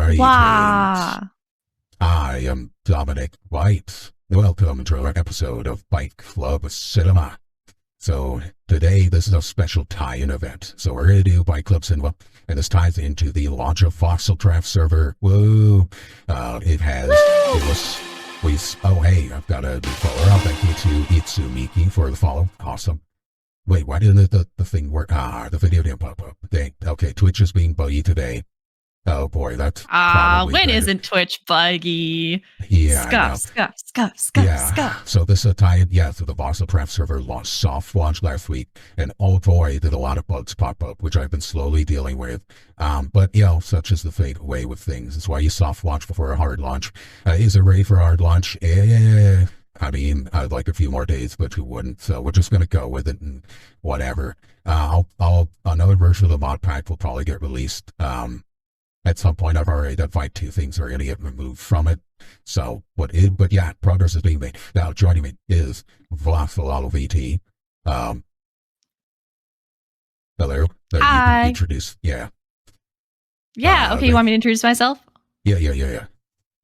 Greetings. Wow. I am Dominic Bytes. Welcome to another episode of Byte Club Cinema. So today, this is a special tie-in event. So we're going to do Byte Club Cinema, and this ties into the launch of Voxelcraft server. Woo! Oh hey, I've got a new follower. Thank you to Itsumiki for the follow. Awesome. Wait, why didn't the thing work? The video didn't pop up. Dang. Okay, Twitch is being buggy today. Oh boy, that's probably When better. isn't Twitch buggy? Yeah, I know. Scuff. Yeah, so this is tied, to the Voxelcraft server soft launch last week, and oh boy, did a lot of bugs pop up, which I've been slowly dealing with. But such is the fate way with things. That's why you soft launch before a hard launch. Is it ready for a hard launch? I mean, I'd like a few more days, but who wouldn't? So we're just gonna go with it and whatever. Another version of the mod pack will probably get released. At some point, I've already identified two things that are going to get removed from it. So, progress is being made. Now, joining me is Voxelcraft VT. Hello. There, you Hi. can introduce. Yeah. Okay, you want me to introduce myself? Yeah.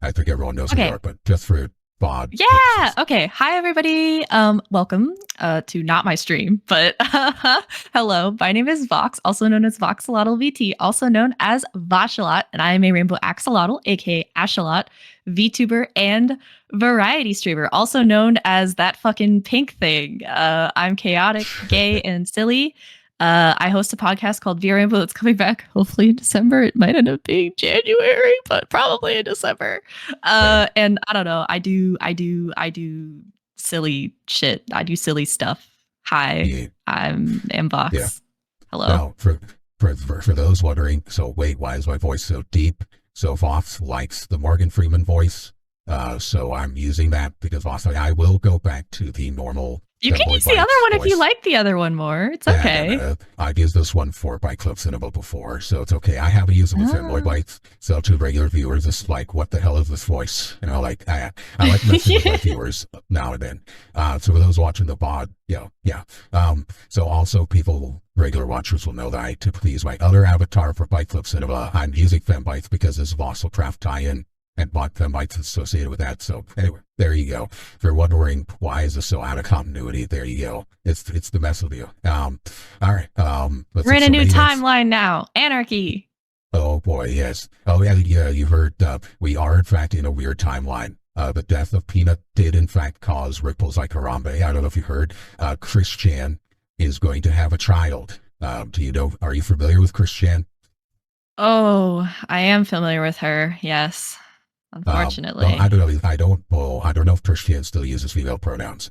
I think everyone knows who you are, but just for VOD. Yeah. Purposes. Okay. Hi, everybody. Welcome to not my stream, but hello. My name is Vox, also known as Voxelcraft VT, also known as Voxelot, and I am a Rainbow Axolotl, aka Ashalot, VTuber, and variety streamer, also known as that fucking pink thing. I'm chaotic, gay, and silly. I host a podcast called V Rainbow that's coming back hopefully in December. It might end up being January, but probably in December. And I don't know. I do silly shit. I do silly stuff. Hi, I'm Vox. Yeah. Hello. Now, for those wondering, so wait, why is my voice so deep? So Vox likes the Morgan Freeman voice. So I'm using that because Vox, I will go back to the normal. You can use the other one if you like the other one more. It's okay. I've used this one for Byte Club Cinema before, so it's okay. I haven't used it with Fanboy Bytes, so to regular viewers, it's like, what the hell is this voice? I like messing with my viewers now and then. So for those watching the VOD, so also regular watchers will know that I typically use my other avatar for Byte Club Cinema. I'm using Fembytes because it's a Voxelcraft tie-in, and Fembytes associated with that. So anyway, there you go. If you're wondering why is this so out of continuity, there you go. It's the mess with you. All right. We're in a new timeline now. Anarchy. Oh boy, yes. Oh yeah. You heard. We are in fact in a weird timeline. The death of Peanut did in fact cause ripples like Harambe. I don't know if you heard. Christian is going to have a child. Do you know? Are you familiar with Christian? Oh, I am familiar with her. Yes. Unfortunately, I don't know. I don't know if Christian still uses female pronouns.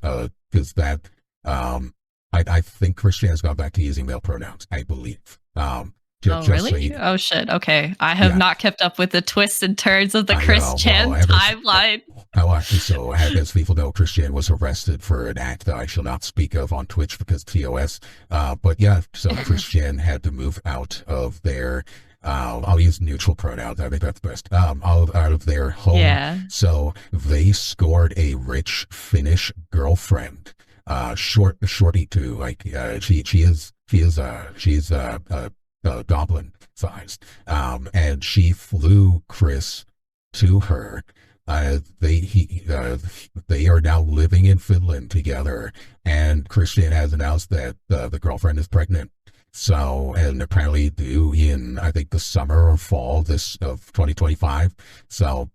Because that, I think Christian's gone back to using male pronouns. I believe. Really? So oh shit. Okay, I have not kept up with the twists and turns of the Christian timeline. So as people know, Christian was arrested for an act that I shall not speak of on Twitch because TOS. So Christian had to move out of their. I'll use neutral pronouns. I think that's best. Out of their home. Yeah. So they scored a rich Finnish girlfriend. Shorty too. Like she's goblin sized. And she flew Chris to her. They are now living in Finland together, and Christian has announced that the girlfriend is pregnant. So, and apparently due in, I think, the summer or fall of 2025. So,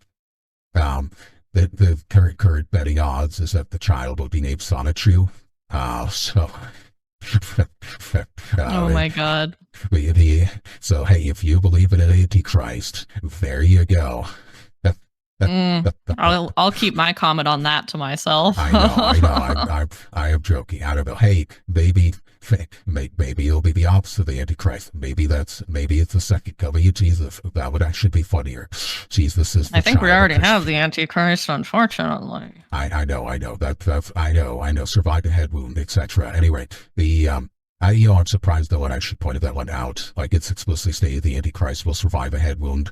the current betting odds is that the child will be named Sonichu. Oh my god. So, hey, if you believe in an Antichrist, there you go. I'll keep my comment on that to myself. I know. I am joking. I don't know. Hey, maybe it'll be the opposite of the Antichrist. Maybe it's the second coming of Jesus. That would actually be funnier. Jesus is. I think we already have the Antichrist, unfortunately. I know. I know. Survived a head wound, etc. Anyway, I'm surprised though, and I should point that one out. Like it's explicitly stated, the Antichrist will survive a head wound.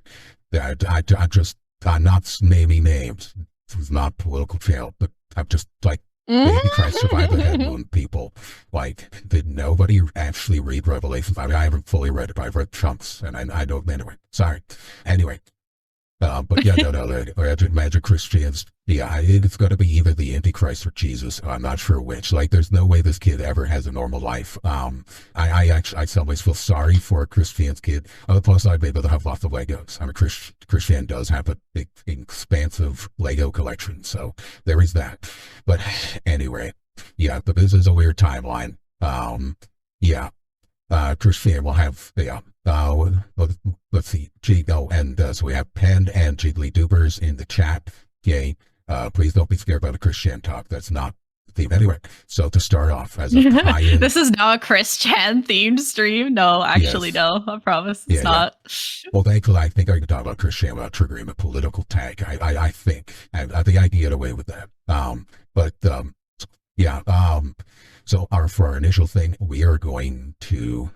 I'm not naming names. This was not political channel, but I'm just like, the Antichrist survived the head wound, people. Like, did nobody actually read Revelations? I mean, I haven't fully read it, but I've read chunks, and I know, anyway, sorry. Anyway, But yeah, no, no, Magic Christians. Yeah, it's got to be either the Antichrist or Jesus. I'm not sure which. Like, there's no way this kid ever has a normal life. I actually, I sometimes feel sorry for a Christian's kid. On the plus side, maybe they'll have lots of Legos. I mean, Christian does have a big, expansive Lego collection, so there is that. But anyway, yeah, but this is a weird timeline. Yeah, Christian will have, yeah, let's see, and so we have Pen and Jiggly Dubers in the chat. Yay. Please don't be scared by the Christian talk. That's not the theme. Anyway, so to start off as a tie-in. This is now a Christian themed stream. No, actually, Yes. no. I promise it's not. Well, thankfully, I think I can talk about Christian without triggering a political tag. I think. I think I can get away with that. Yeah. So for our initial thing, we are going to.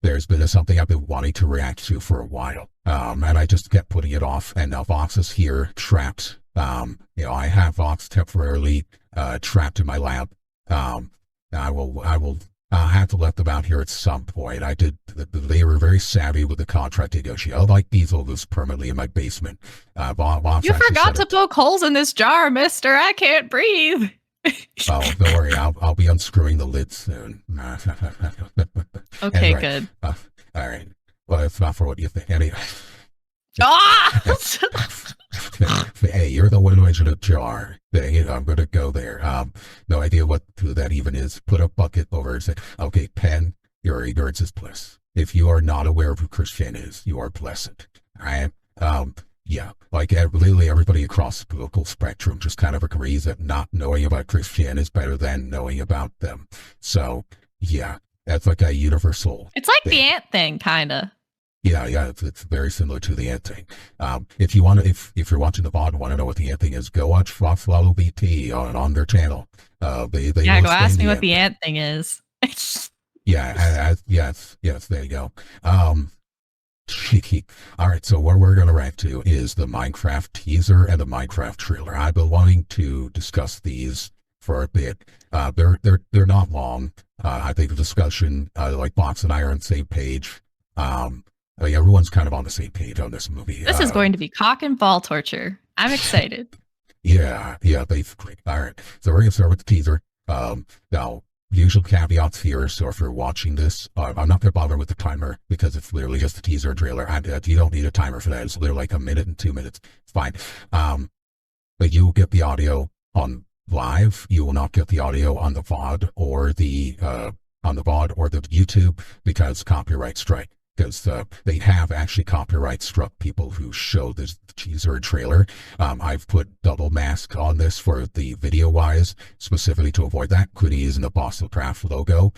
There's been something I've been wanting to react to for a while, and I just kept putting it off. And now Vox is here, trapped. I have Vox temporarily trapped in my lab. I will have to let them out here at some point. I did. They were very savvy with the contract negotiation. Like Diesel was permanently in my basement. You forgot to poke holes in this jar, Mister. I can't breathe. Oh, don't worry. I'll be unscrewing the lid soon. Okay, anyway, good. All right. Well, it's not for what you think. Anyway. Ah! Hey, you're the one who mentioned a jar. Dang it, I'm gonna go there. No idea what that even is. Put a bucket over and say, okay, Pen, your ignorance is bliss. If you are not aware of who Christian is, you are blessed. All right. Yeah, like literally everybody across the political spectrum just kind of agrees that not knowing about Christian is better than knowing about them. So, yeah, that's like a universal. It's like thing. the ant thing, kind of. Yeah, it's very similar to the ant thing. If you want to, if you're watching the VOD and want to know what the ant thing is, go watch Voxelcraft BT on their channel. They Yeah, go ask me what the ant thing is. Yeah, yes, there you go. All right, so what we're going to react to is the Minecraft teaser and the Minecraft trailer. I've been wanting to discuss these for a bit. They're not long. I think the discussion, like Vox and I are on the same page. Everyone's kind of on the same page on this movie. This is going to be cock and ball torture. I'm excited. Yeah, basically. All right, so we're going to start with the teaser. Now, usual caveats here, so if you're watching this, I'm not going to bother with the timer because it's literally just a teaser trailer. You don't need a timer for that. It's literally like 1 minute and 2 minutes. It's fine. But you will get the audio on live. You will not get the audio on the VOD or the YouTube because copyright strike. Because they have actually copyright struck people who show this teaser and trailer. I've put double mask on this for the video wise, specifically to avoid that. Could use the Voxelcraft logo.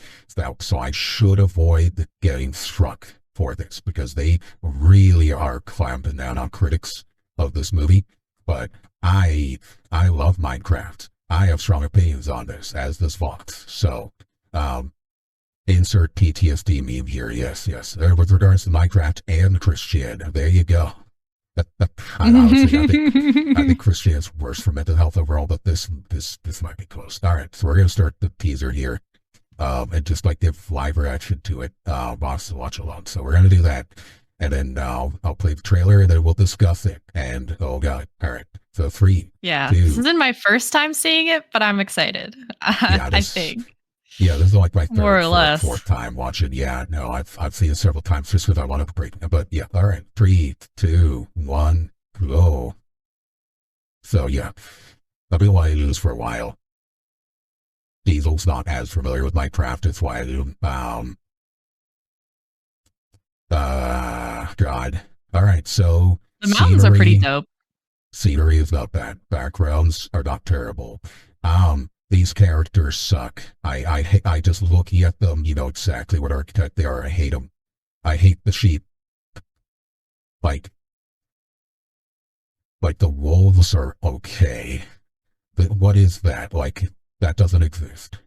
So I should avoid getting struck for this because they really are clamping down on critics of this movie. But I love Minecraft. I have strong opinions on this, as does Vox. So, insert PTSD meme here. Yes. With regards to Minecraft and Christian, there you go. Honestly, I think Christian is worse for mental health overall, but this might be close. All right, so we're gonna start the teaser here, and just like give live reaction to it. Boss to watch along. So we're gonna do that, and then I'll play the trailer, and then we'll discuss it. And oh god, all right. So 3. Yeah, 2. This isn't my first time seeing it, but I'm excited. I think. Yeah, this is like my More or less. fourth time watching. Yeah, no, I've seen it several times just because I want to break. But yeah, all right, 3, 2, 1, go. So yeah, I've been wanting to do this for a while. Diesel's not as familiar with Minecraft. That's why I do. God. All right, so The mountains are pretty dope. Scenery is not bad. Backgrounds are not terrible. These characters suck. I just looking at them, you know exactly what archetype they are. I hate them. I hate the sheep. Like the wolves are okay. But what is that? Like, that doesn't exist.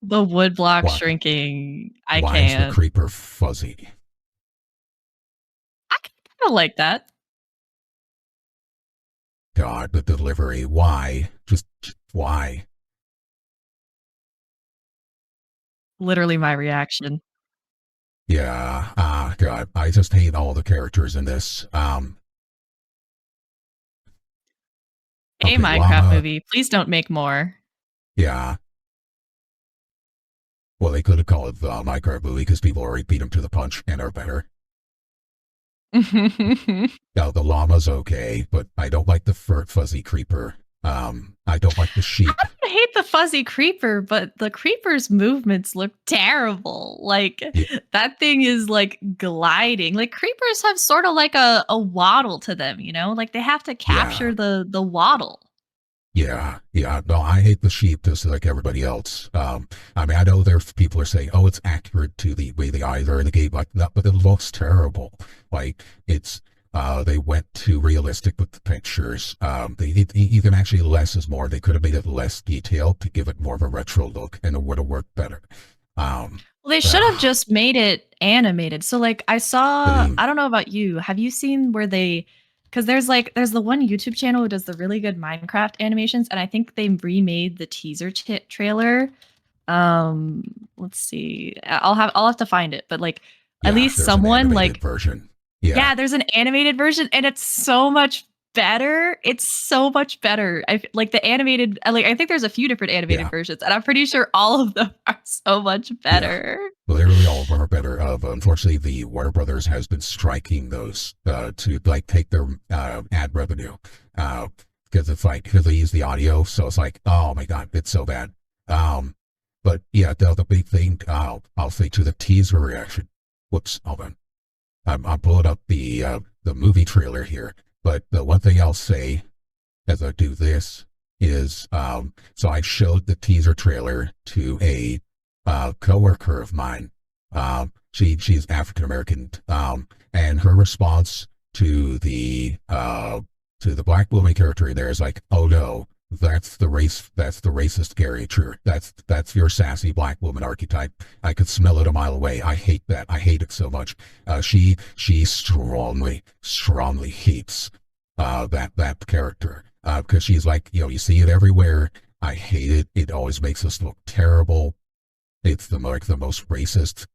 The wood block shrinking. Why is the creeper fuzzy? I kind of like that. God, the delivery. Why? Just why? Literally my reaction. Yeah. God, I just hate all the characters in this. A Okay, Minecraft llama. movie. Please don't make more. Yeah. Well, they could have called it the Minecraft movie because people already beat him to the punch and are better. Now the llama's okay, but I don't like the fuzzy creeper. I don't like the sheep. I hate the fuzzy creeper, but the creeper's movements look terrible. Like Yeah, that thing is like gliding. Like creepers have sort of like a waddle to them, you know? Like they have to yeah, capture the waddle. yeah. No, I hate the sheep just like everybody else. I mean, I know there's people are saying, "Oh, it's accurate to the way the eyes are in the game like that," but it looks terrible. Like it's. They went too realistic with the pictures. Even actually less is more. They could have made it less detailed to give it more of a retro look, and it would have worked better. Um, Well, they should have uh, just made it animated. So like the I don't know about you. Have you seen where they cuz there's the one YouTube channel who does the really good Minecraft animations and I think they remade the teaser trailer. Um let's see. I'll have to find it, but like at Yeah, least there's an someone animated like version. Yeah, yeah, there's an animated version and it's so much better. It's so much better. Like the animated like I think there's a few different animated yeah, versions and I'm pretty sure all of them are so much yeah. better. Literally all of them are better. Unfortunately, the Warner Brothers has been striking those to like take their ad revenue because it's like because they use the audio, so it's like oh my god, it's so bad. Um, but yeah, the big thing I'll say to the teaser reaction. Whoops, hold on. I'm pulling up the movie trailer here. But the one thing I'll say as I do this is so I showed the teaser trailer to a coworker of mine. She's African American, and her response to the black woman character in there is like, oh no, that's the racist caricature. That's your sassy black woman archetype. I could smell it a mile away. I hate that. I hate it so much. She strongly hates that character because she's like, you see it everywhere. I hate it. It always makes us look terrible. It's the most racist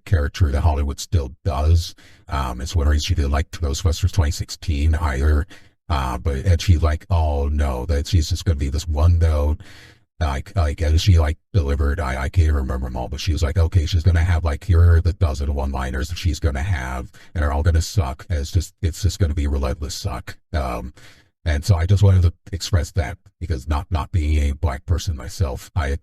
character that Hollywood still does. It's one reason she didn't like Ghostbusters 2016 either. But and she's like, oh no, that she's just gonna be this one note. Like as she like delivered, I can't remember them all, but she was like, okay, she's gonna have like here are the dozen one-liners that she's gonna have, and they're all gonna suck. And it's just gonna be relentless suck. And so I just wanted to express that because not being a black person myself, I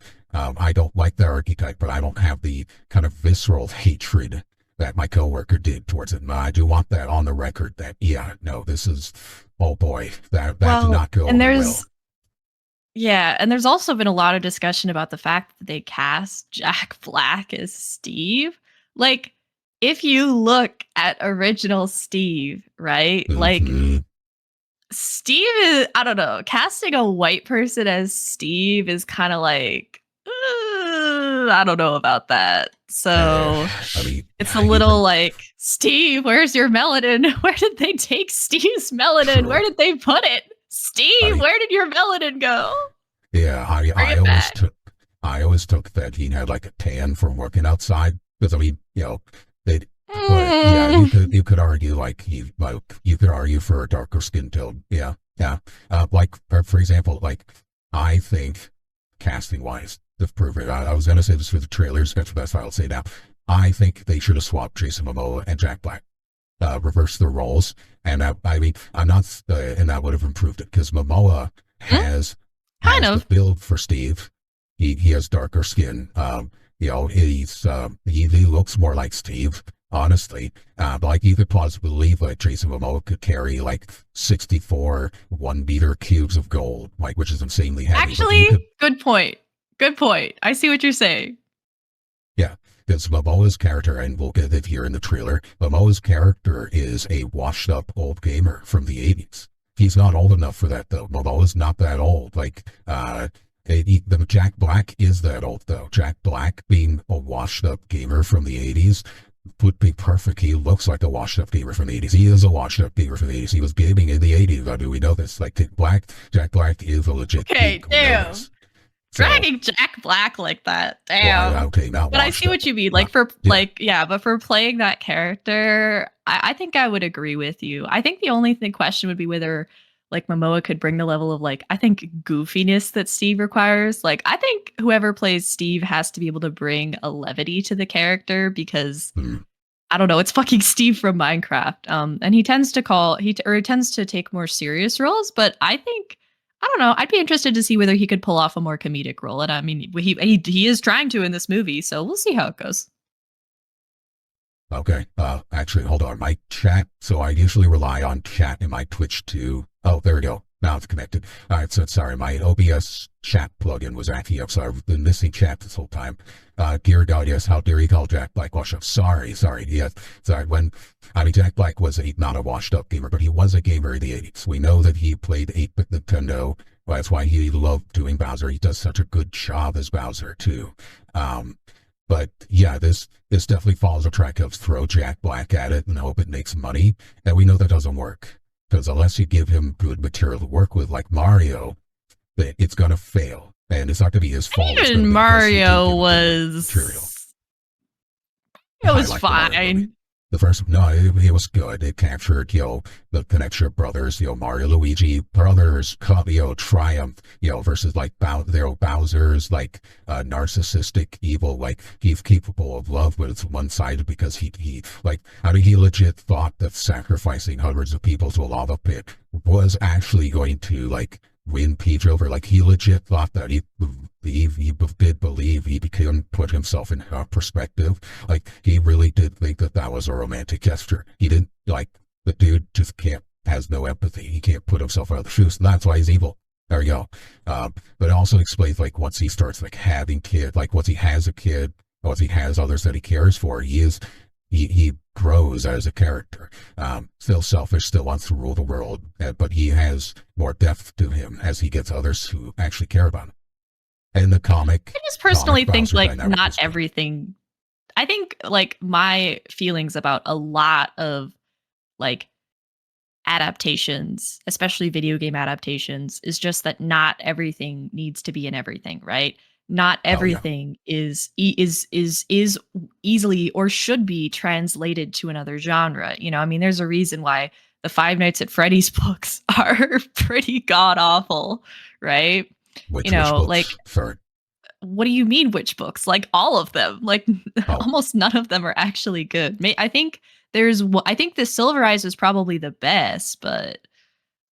don't like that archetype, but I don't have the kind of visceral hatred that my coworker did towards it. And I do want that on the record that yeah, no, this is oh boy, that did Well, not go and over well. there's yeah, and there's also been a lot of discussion about the fact that they cast Jack Black as Steve. Like, if you look at original Steve, right? Like, Mm-hmm. Steve is, I don't know, casting a white person as Steve is kind of like, I don't know about that. Uh, So I mean, it's a little even like, Steve, where's your melanin? Where did they take Steve's melanin? Where true. did they put it? I Steve, mean, where did your melanin go? yeah, Bring it back. I always took that he had like a tan from working outside because I mean, they. But yeah, Mm. you could argue like you could argue for a darker skin tone. Yeah, yeah. Like for example, like I think casting wise, to prove it, I was gonna say this for the trailers. That's what I'll say now. I think they should have swapped Jason Momoa and Jack Black, reverse their roles, and I mean I'm not, and that would have improved it because Momoa Mm, has kind the of. build for Steve. He has darker skin. He looks more like Steve honestly. But like you could possibly believe like Jason Momoa could carry like 64 1 meter cubes of gold, like which is insanely heavy. But you Actually, could, good point. Good point. I see what you're saying. yeah, because Momoa's character, and we'll get it here in the trailer, Momoa's character is a washed up old gamer from the 80s. He's not old enough for that though. Momoa's not that old. Like, the Jack Black is that old though. Jack Black being a washed up gamer from the 80s would be perfect. He looks like a washed up gamer from the 80s. He is a washed up gamer from the 80s. He was gaming in the 80s. I mean, we know this. Like Jack Black is a legit Okay, geek. We know damn. this. So, Dragging Jack Black like that. well, Damn. okay, not But I washed see up. what you mean. Not, Like for yeah. but for playing that character, I think I would agree with you. I think the only thing question would be whether like Momoa could bring the level of like I think goofiness that Steve requires. Like I think whoever plays Steve has to be able to bring a levity to the character because Mm. I don't know, it's fucking Steve from Minecraft. And he tends to he tends to take more serious roles, but I think I don't know. I'd be interested to see whether he could pull off a more comedic role. And I mean, he is trying to in this movie, so we'll see how it goes. Okay. Actually, hold on. My chat. So I usually rely on chat in my Twitch too. Oh, there we go. Now it's connected. All right. So sorry, my OBS chat plugin was acting up, so I've been missing chat this whole time. Dear God, yes. How dare you call Jack Black washed up? Sorry. Yes. Sorry. Jack Black was not a washed up gamer, but he was a gamer in the 80s. We know that he played 8-bit Nintendo. Well, that's why he loved doing Bowser. He does such a good job as Bowser too. Um, but yeah, this definitely follows a track of throw Jack Black at it and hope it makes money. And we know that doesn't work. Because unless you give him good material to work with, like Mario, it's going to fail. And it's not going to be his fault. It's going Even to be because you didn't Mario give him good material. was it I was like the Mario movie. fine. The first, no, it was good. It captured, the connection of brothers, Mario, Luigi, brothers, triumph, versus like Bowser's like narcissistic evil, like he's capable of love, but it's one-sided because he like, how did he legit thought that sacrificing hundreds of people to a lava pit was actually going to like win Peach over? Like he legit thought that he did believe he can put himself in her perspective. Like he really did think that was a romantic gesture. He didn't like the dude just has no empathy. He can't put himself out of the shoes. And that's why he's evil. There you go. But it also explains like once he starts like having kids, like once he has a kid, once he has others that he cares for, he grows as a character. Still selfish, still wants to rule the world, but he has more depth to him as he gets others who actually care about him. And the I just personally think Bowser like dynamic not was good. everything. I think like my feelings about a lot of like adaptations, especially video game adaptations, is just that not everything needs to be in everything, right? Not Oh yeah, everything is easily or should be translated to another genre. You know, I mean, there's a reason why the Five Nights at Freddy's books are pretty god awful, right? You which know, like books? Sorry. what do you mean which books? Like all of them. Like Oh, almost none of them are actually good. I think I think the Silver Eyes is probably the best, but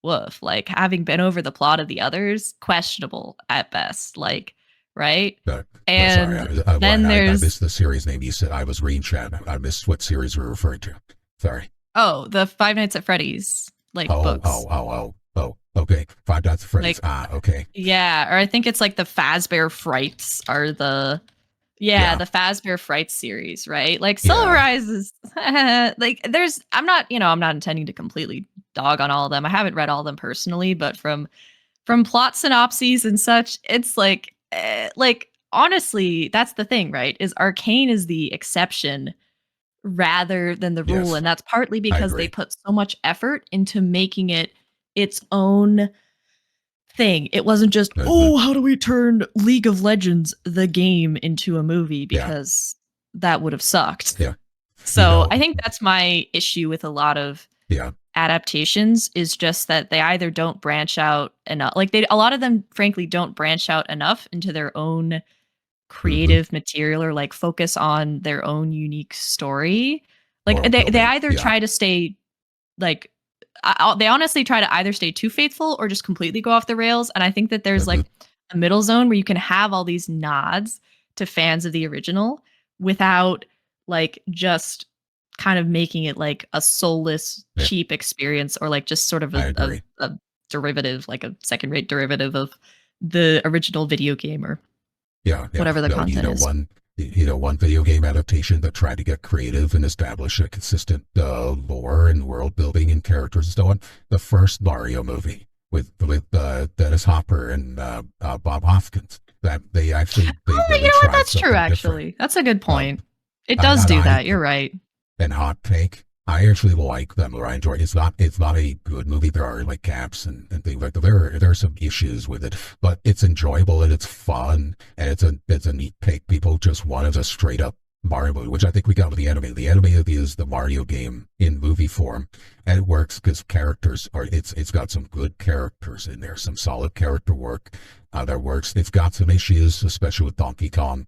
woof, like having been over the plot of the others, questionable at best. Like, right? sorry. And then I there's missed the series name. You said I was reading chat. I missed what series we're referring to. Sorry. oh, the Five Nights at Freddy's like Oh, books. okay. Five Dots of Freddy's. Like Okay. yeah, or I think it's like the Fazbear Frights are the yeah, Yeah, the Fazbear Frights series, right? Like Silver yeah. Eyes is like there's I'm not intending to completely dog on all of them. I haven't read all of them personally, but from plot synopses and such, it's like honestly, that's the thing, right? Is Arcane is the exception rather than the rule, Yes, and that's partly I because they agree. put so much effort into making it its own thing. It wasn't just, Mm-hmm. "Oh, how do we turn League of Legends the game into a movie?" Yeah, because that would have sucked. yeah. You So, know, I think that's my issue with a lot of yeah. adaptations is just that they either don't branch out enough. Like they a lot of them frankly don't branch out enough into their own Mm-hmm. creative material or like focus on their own unique story. Like World they building. either Yeah. try to stay like they honestly try to either stay too faithful or just completely go off the rails. And I think that there's Mm-hmm. like a middle zone where you can have all these nods to fans of the original without like just kind of making it like a soulless, Yeah, cheap experience or like just sort of I agree. a derivative, like a second rate derivative of the original video game or Yeah, yeah. whatever the No, content is. one video game adaptation that tried to get creative and establish a consistent lore and world building and characters and so on. The first Mario movie with Dennis Hopper and Bob Hoskins. That they Oh, you really know what? tried That's true, something different. actually. That's a good Um, point. It does do that. You're right. and hot take. I actually like them, or I enjoy it. It's not a good movie. There are like gaps and things like that. There are some issues with it, but it's enjoyable and it's fun and it's a neat pick. People just wanted a straight up Mario movie, which I think we got with the anime. The anime is the Mario game in movie form, and it works because characters are. It's got some good characters in there, some solid character work that works. It's got some issues, especially with Donkey Kong.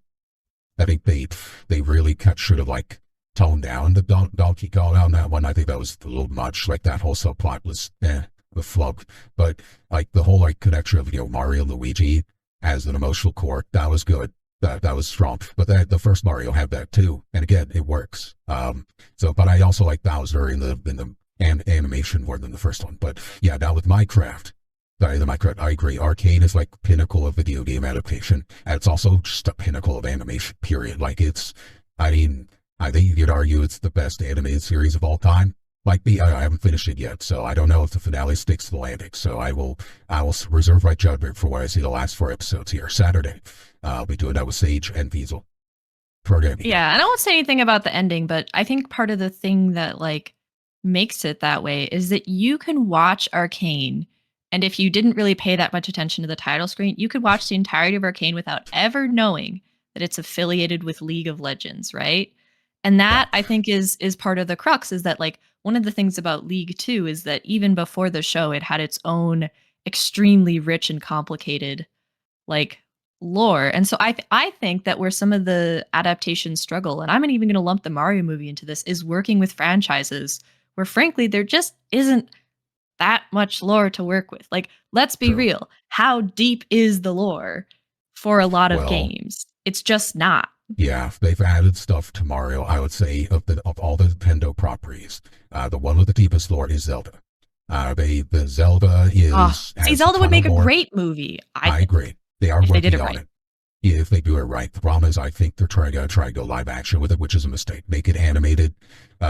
I think they really should have like toned down the Donkey Kong on that one. I think that was a little much. Like that whole subplot was the flub. But like the whole like connection of Mario and Luigi as an emotional core, that was good. That was strong. But the first Mario had that too, and again it works. But I also like Bowser in the animation more than the first one. But yeah, now with Minecraft. The Minecraft, I agree. Arcane is like pinnacle of video game adaptation. And it's also just a pinnacle of animation, period. Like I mean, I think you'd argue it's the best animated series of all time. Like me, I haven't finished it yet, so I don't know if the finale sticks to the landing. So I will reserve my judgment for what I see the last 4 episodes here. Saturday, I'll be doing that with Sage and Diesel. Programming. Yeah, and I won't say anything about the ending, but I think part of the thing that like makes it that way is that you can watch Arcane. And if you didn't really pay that much attention to the title screen, you could watch the entirety of Arcane without ever knowing that it's affiliated with League of Legends, right? And that Yeah. I think is part of the crux is that like one of the things about League too is that even before the show, it had its own extremely rich and complicated like lore. And so I think that where some of the adaptations struggle, and I'm not even going to lump the Mario movie into this, is working with franchises where frankly there just isn't that much lore to work with. Like, let's be True. real. How deep is the lore for a lot of Well, games? It's just not. yeah, they've added stuff to Mario. I would say of all the Nintendo properties, the one with the deepest lore is Zelda. The Zelda Oh, see, has a Zelda would ton of make a lore. great movie. I I think agree. They are if they did working it on right. it. Yeah, if they do it right. The problem is, I think they're trying to go live action with it, which is a mistake. Make it animated.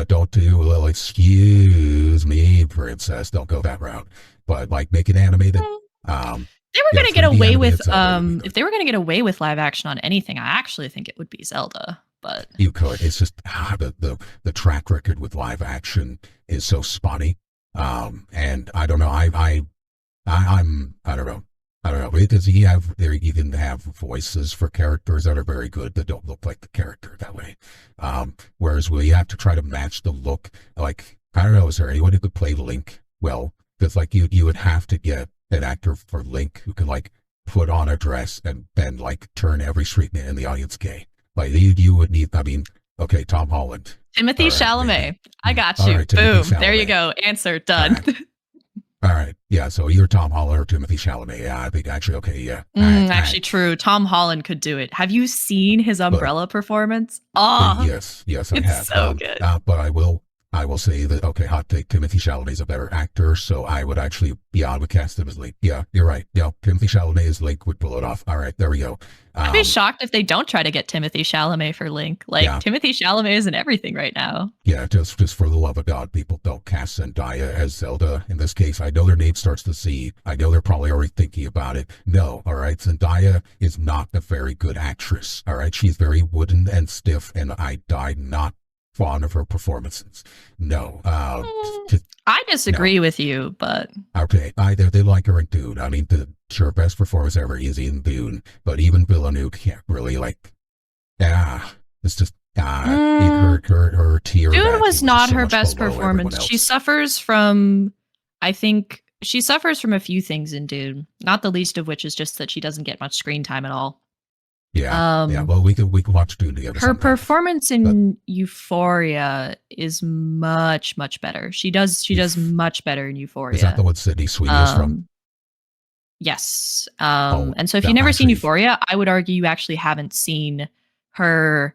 Don't do well. Excuse me, princess. Don't go that route. But like, make it animated. Mm. Um, They were yeah, going to get 3D away with animated Zelda would be good. if they were going to get away with live action on anything, I actually think it would be Zelda. But You could. It's just the track record with live action is so spotty. And I don't know. I don't know. I don't know. Does he have? There even have voices for characters that are very good that don't look like the character that way. Whereas we have to try to match the look. Like I don't know. Is there anyone who could play Link? Well, because like you would have to get an actor for Link who could like put on a dress and then like turn every street man in the audience gay. Like you would need. I mean, okay, Tom Holland. Timothy All right, Chalamet, maybe. I got All you. right, Timothy Boom. There you Chalamet. go. Answer All done. right. All right. Yeah. So you're Tom Holland or Timothy Chalamet. Yeah. I think actually, okay. Yeah. All right. All Actually, right. true. Tom Holland could do it. Have you seen his But Umbrella performance? Oh, yes, I it's have. so good. But I will say that okay, hot take. Timothy Chalamet is a better actor, so I would actually I would cast him as Link. Yeah, you're right. Yeah, Timothy Chalamet as Link would pull it off. All right, there we go. I'd be shocked if they don't try to get Timothy Chalamet for Link. Like Yeah. Timothy Chalamet is in everything right now. Yeah, just for the love of God, people don't cast Zendaya as Zelda. In this case, I know their name starts with Z. I know they're probably already thinking about it. No, all right, Zendaya is not a very good actress. All right, she's very wooden and stiff, and I died not fond of her performances. No, I disagree with you, but okay, they like her in Dune. I mean, her best performance ever is in Dune, but even Villeneuve can't really like. It's just her tier. Dune was not so her much best below everyone performance. She else. suffers from, I think, she suffers from a few things in Dune. Not the least of which is just that she doesn't get much screen time at all. Yeah. Well, we could watch Dune together. Her sometime. performance in Euphoria is much better. She does much better in Euphoria. Is that the one Sydney Sweeney is from? Yes. Oh, and so if that you've never seen actually- Euphoria, I would argue you actually haven't seen her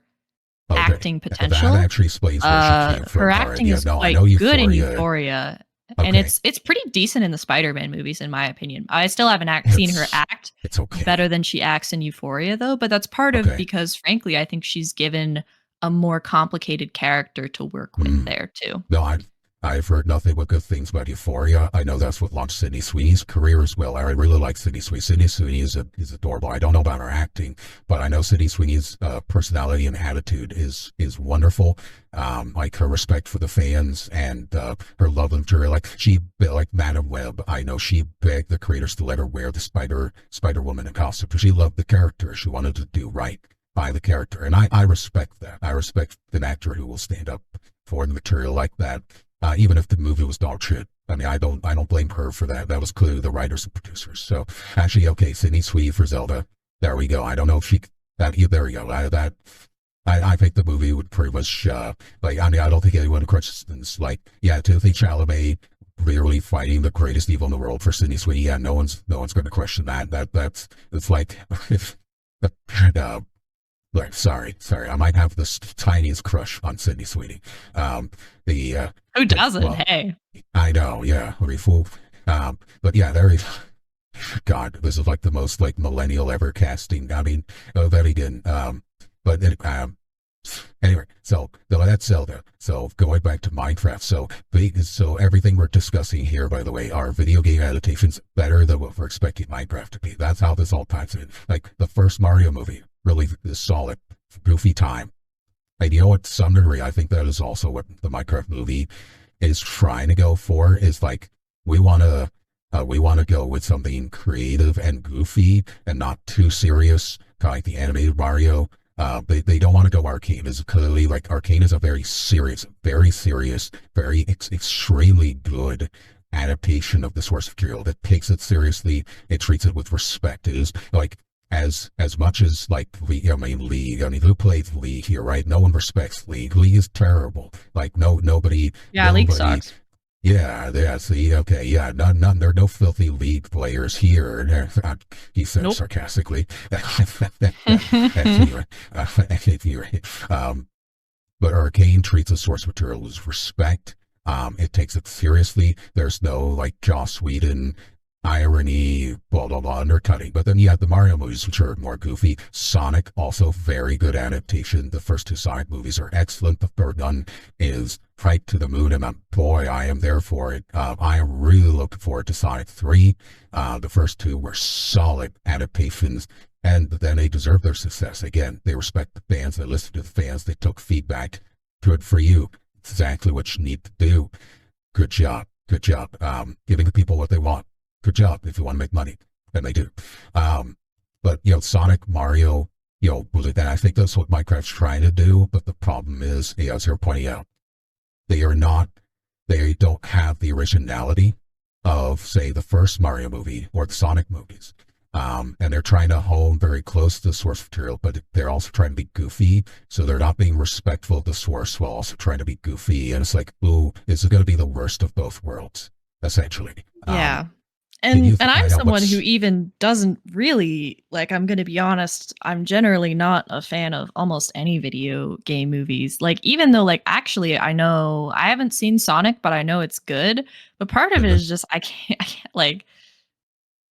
Okay. acting potential. That actually explains where she came from. Her All right, acting yeah, is no, I quite know good in Euphoria. Euphoria. And Okay. it's pretty decent in the Spider-Man movies, in my opinion. I still haven't seen her act It's okay. better than she acts in Euphoria, though. But that's part of Okay. because, frankly, I think she's given a more complicated character to work with there too. No, I've heard nothing but good things about Euphoria. I know that's what launched Sydney Sweeney's career as well. I really like Sydney Sweeney. Sydney Sweeney is adorable. I don't know about her acting, but I know Sydney Sweeney's personality and attitude is wonderful. Like her respect for the fans and her love of material. Like like Madam Web, I know she begged the creators to let her wear the Spider Woman costume because she loved the character. She wanted to do right by the character, and I respect that. I respect an actor who will stand up for the material like that, even if the movie was dog shit. I mean, I don't blame her for that. That was clearly the writers and producers. So actually, okay, Sydney Sweeney for Zelda. There we go. I don't know if she. There we go. I think the movie would pretty much like. I mean, I don't think anyone questions like, yeah, Timothy Chalamet really fighting the greatest evil in the world for Sydney Sweeney. Yeah, no one's going to question that. That's it's like if like, sorry, I might have the tiniest crush on Sydney Sweeney. Who doesn't? Well, hey, I know, yeah, fool. But yeah, there is. God, this is like the most like millennial ever casting. I mean, then again, but anyway, so that's Zelda. So going back to Minecraft, so everything we're discussing here, by the way, are video game adaptations better than what we're expecting Minecraft to be. That's how this all ties in. Like the first Mario movie really is solid, goofy time. And you know what, to some degree, I think that is also what the Minecraft movie is trying to go for. Is like we want to go with something creative and goofy and not too serious, kind of like the animated Mario. They don't want to go arcane. It's clearly like arcane is a very serious, extremely good adaptation of the source material that takes it seriously. It treats it with respect. It is like as much as like League. I mean, who plays League here, right? No one respects League. League is terrible. Like nobody. Yeah, League sucks. Yeah, see, okay, yeah, none, there are no filthy League players here. He said nope. Sarcastically. But Arcane treats the source material with respect. It takes it seriously. There's no like Joss Whedon irony, blah, blah, blah, undercutting. But then you have the Mario movies, which are more goofy. Sonic, also very good adaptation. The first two Sonic movies are excellent. The third one is right to the moon, and boy, I am there for it. I am really looking forward to Sonic 3. The first two were solid adaptations, and then they deserve their success. Again, they respect the fans, they listen to the fans, they took feedback. Good for you. It's exactly what you need to do. Good job. Giving the people what they want. Good job if you want to make money, and they do. But Sonic, Mario, then I think that's what Minecraft's trying to do. But the problem is, as you're pointing out, they don't have the originality of, say, the first Mario movie or the Sonic movies. And they're trying to hone very close to the source material, but they're also trying to be goofy. So they're not being respectful of the source while also trying to be goofy. And it's like, ooh, this is going to be the worst of both worlds, essentially. Yeah. And I'm someone who even doesn't really, like, I'm going to be honest, I'm generally not a fan of almost any video game movies. Like, even though, like, actually, I know, I haven't seen Sonic, but I know it's good. But part of it is just, I can't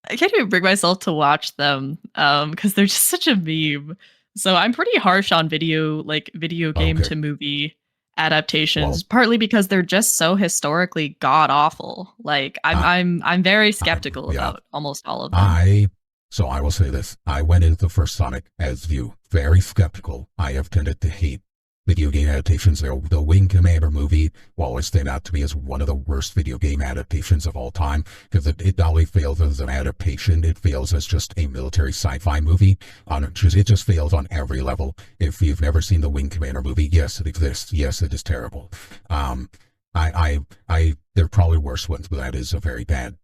even bring myself to watch them because they're just such a meme. So I'm pretty harsh on video game to movie adaptations, partly because they're just so historically god awful. Like I'm very skeptical about almost all of them. So I will say this: I went into the first Sonic as you, very skeptical. I have tended to hate video game adaptations. The Wing Commander movie will always stand out to me as one of the worst video game adaptations of all time, because it not only fails as an adaptation, it fails as just a military sci-fi movie. It just fails on every level. If you've never seen the Wing Commander movie, yes, it exists. Yes, it is terrible. There are probably worse ones, but that is a very bad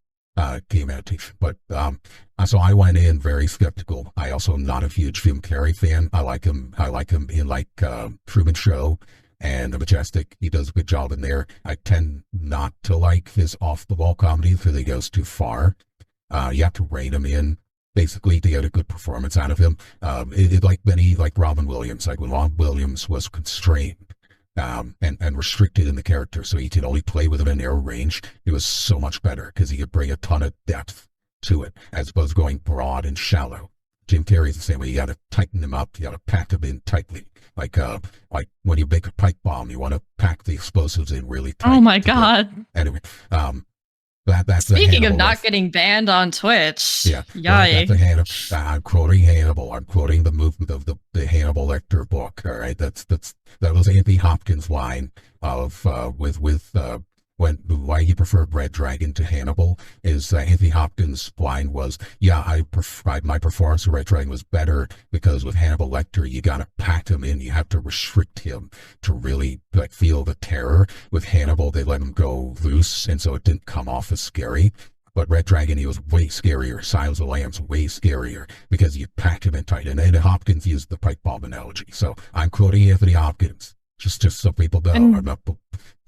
game adaptation. But so I went in very skeptical. I also am not a huge Jim Carrey fan. I like him in like Truman Show and The Majestic. He does a good job in there. I tend not to like his off the wall comedy because he goes too far. You have to rein him in basically to get a good performance out of him. Like Robin Williams, like when Robin Williams was constrained and restricted in the character, so he could only play with it in narrow range. It was so much better because he could bring a ton of depth to it, as opposed to going broad and shallow. Jim Carrey's the same way. You got to tighten him up. You got to pack him in tightly. Like when you make a pipe bomb, you want to pack the explosives in really tight. Oh my God. Anyway, but that's a Speaking of Hannibal not riff. getting banned on Twitch, Yeah, right. That's a yay. Hannibal. I'm quoting Hannibal. I'm quoting the movement of the Hannibal Lecter book. All right, that was Anthony Hopkins' line of with when why he preferred Red Dragon to Hannibal is Anthony Hopkins' line was, yeah, my performance of Red Dragon was better because with Hannibal Lecter you gotta pack him in, you have to restrict him to really like feel the terror. With Hannibal they let him go loose, and so it didn't come off as scary. But Red Dragon, he was way scarier. Silence of the Lambs, way scarier because you packed him in tight. And Ed Hopkins used the pipe bomb analogy. So I'm quoting Anthony Hopkins, just so people know. I'm And not.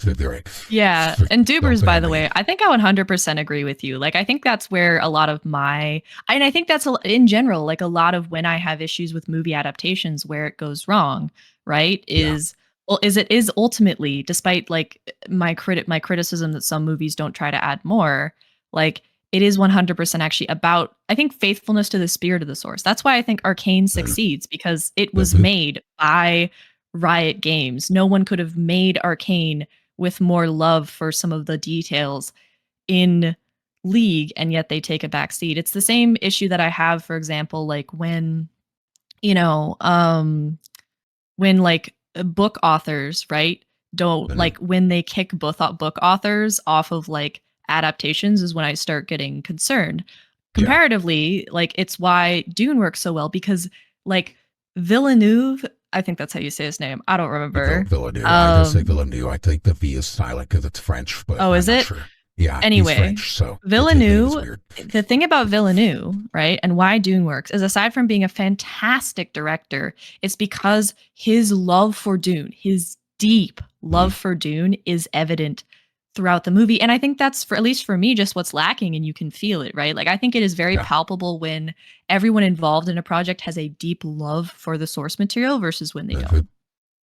Right. yeah, and Don't Dubers, by ban the me. way, I think I 100% agree with you. Like, I think that's where a lot of and I think that's in general, like a lot of when I have issues with movie adaptations where it goes wrong, right? Yeah. It is ultimately, despite like my criticism that some movies don't try to add more, like it is 100% actually about, I think, faithfulness to the spirit of the source. That's why I think Arcane And succeeds because it the was made by Riot Games. No one could have made Arcane with more love for some of the details in League, and yet they take a back seat. It's the same issue that I have, for example, like when, you know, when like book authors, right? Don't uh, like when they kick book authors off of like adaptations is when I start getting concerned. yeah. Comparatively, like it's why Dune works so well because like Villeneuve, I think that's how you say his name. I don't remember. Villeneuve. I just say Um, Villeneuve. I think the V is silent because it's French, but oh, I'm is not it? sure. Yeah, he's Anyway, French, so his name is Villeneuve, weird. the thing about Villeneuve, right, and why Dune works is aside from being a fantastic director, it's because his love for Dune, his deep Mm, love for Dune is evident throughout the movie. And I think that's for at least for me just what's lacking and you can feel it, right? Like I think it is very yeah. palpable when everyone involved in a project has a deep love for the source material versus when they Uh, don't.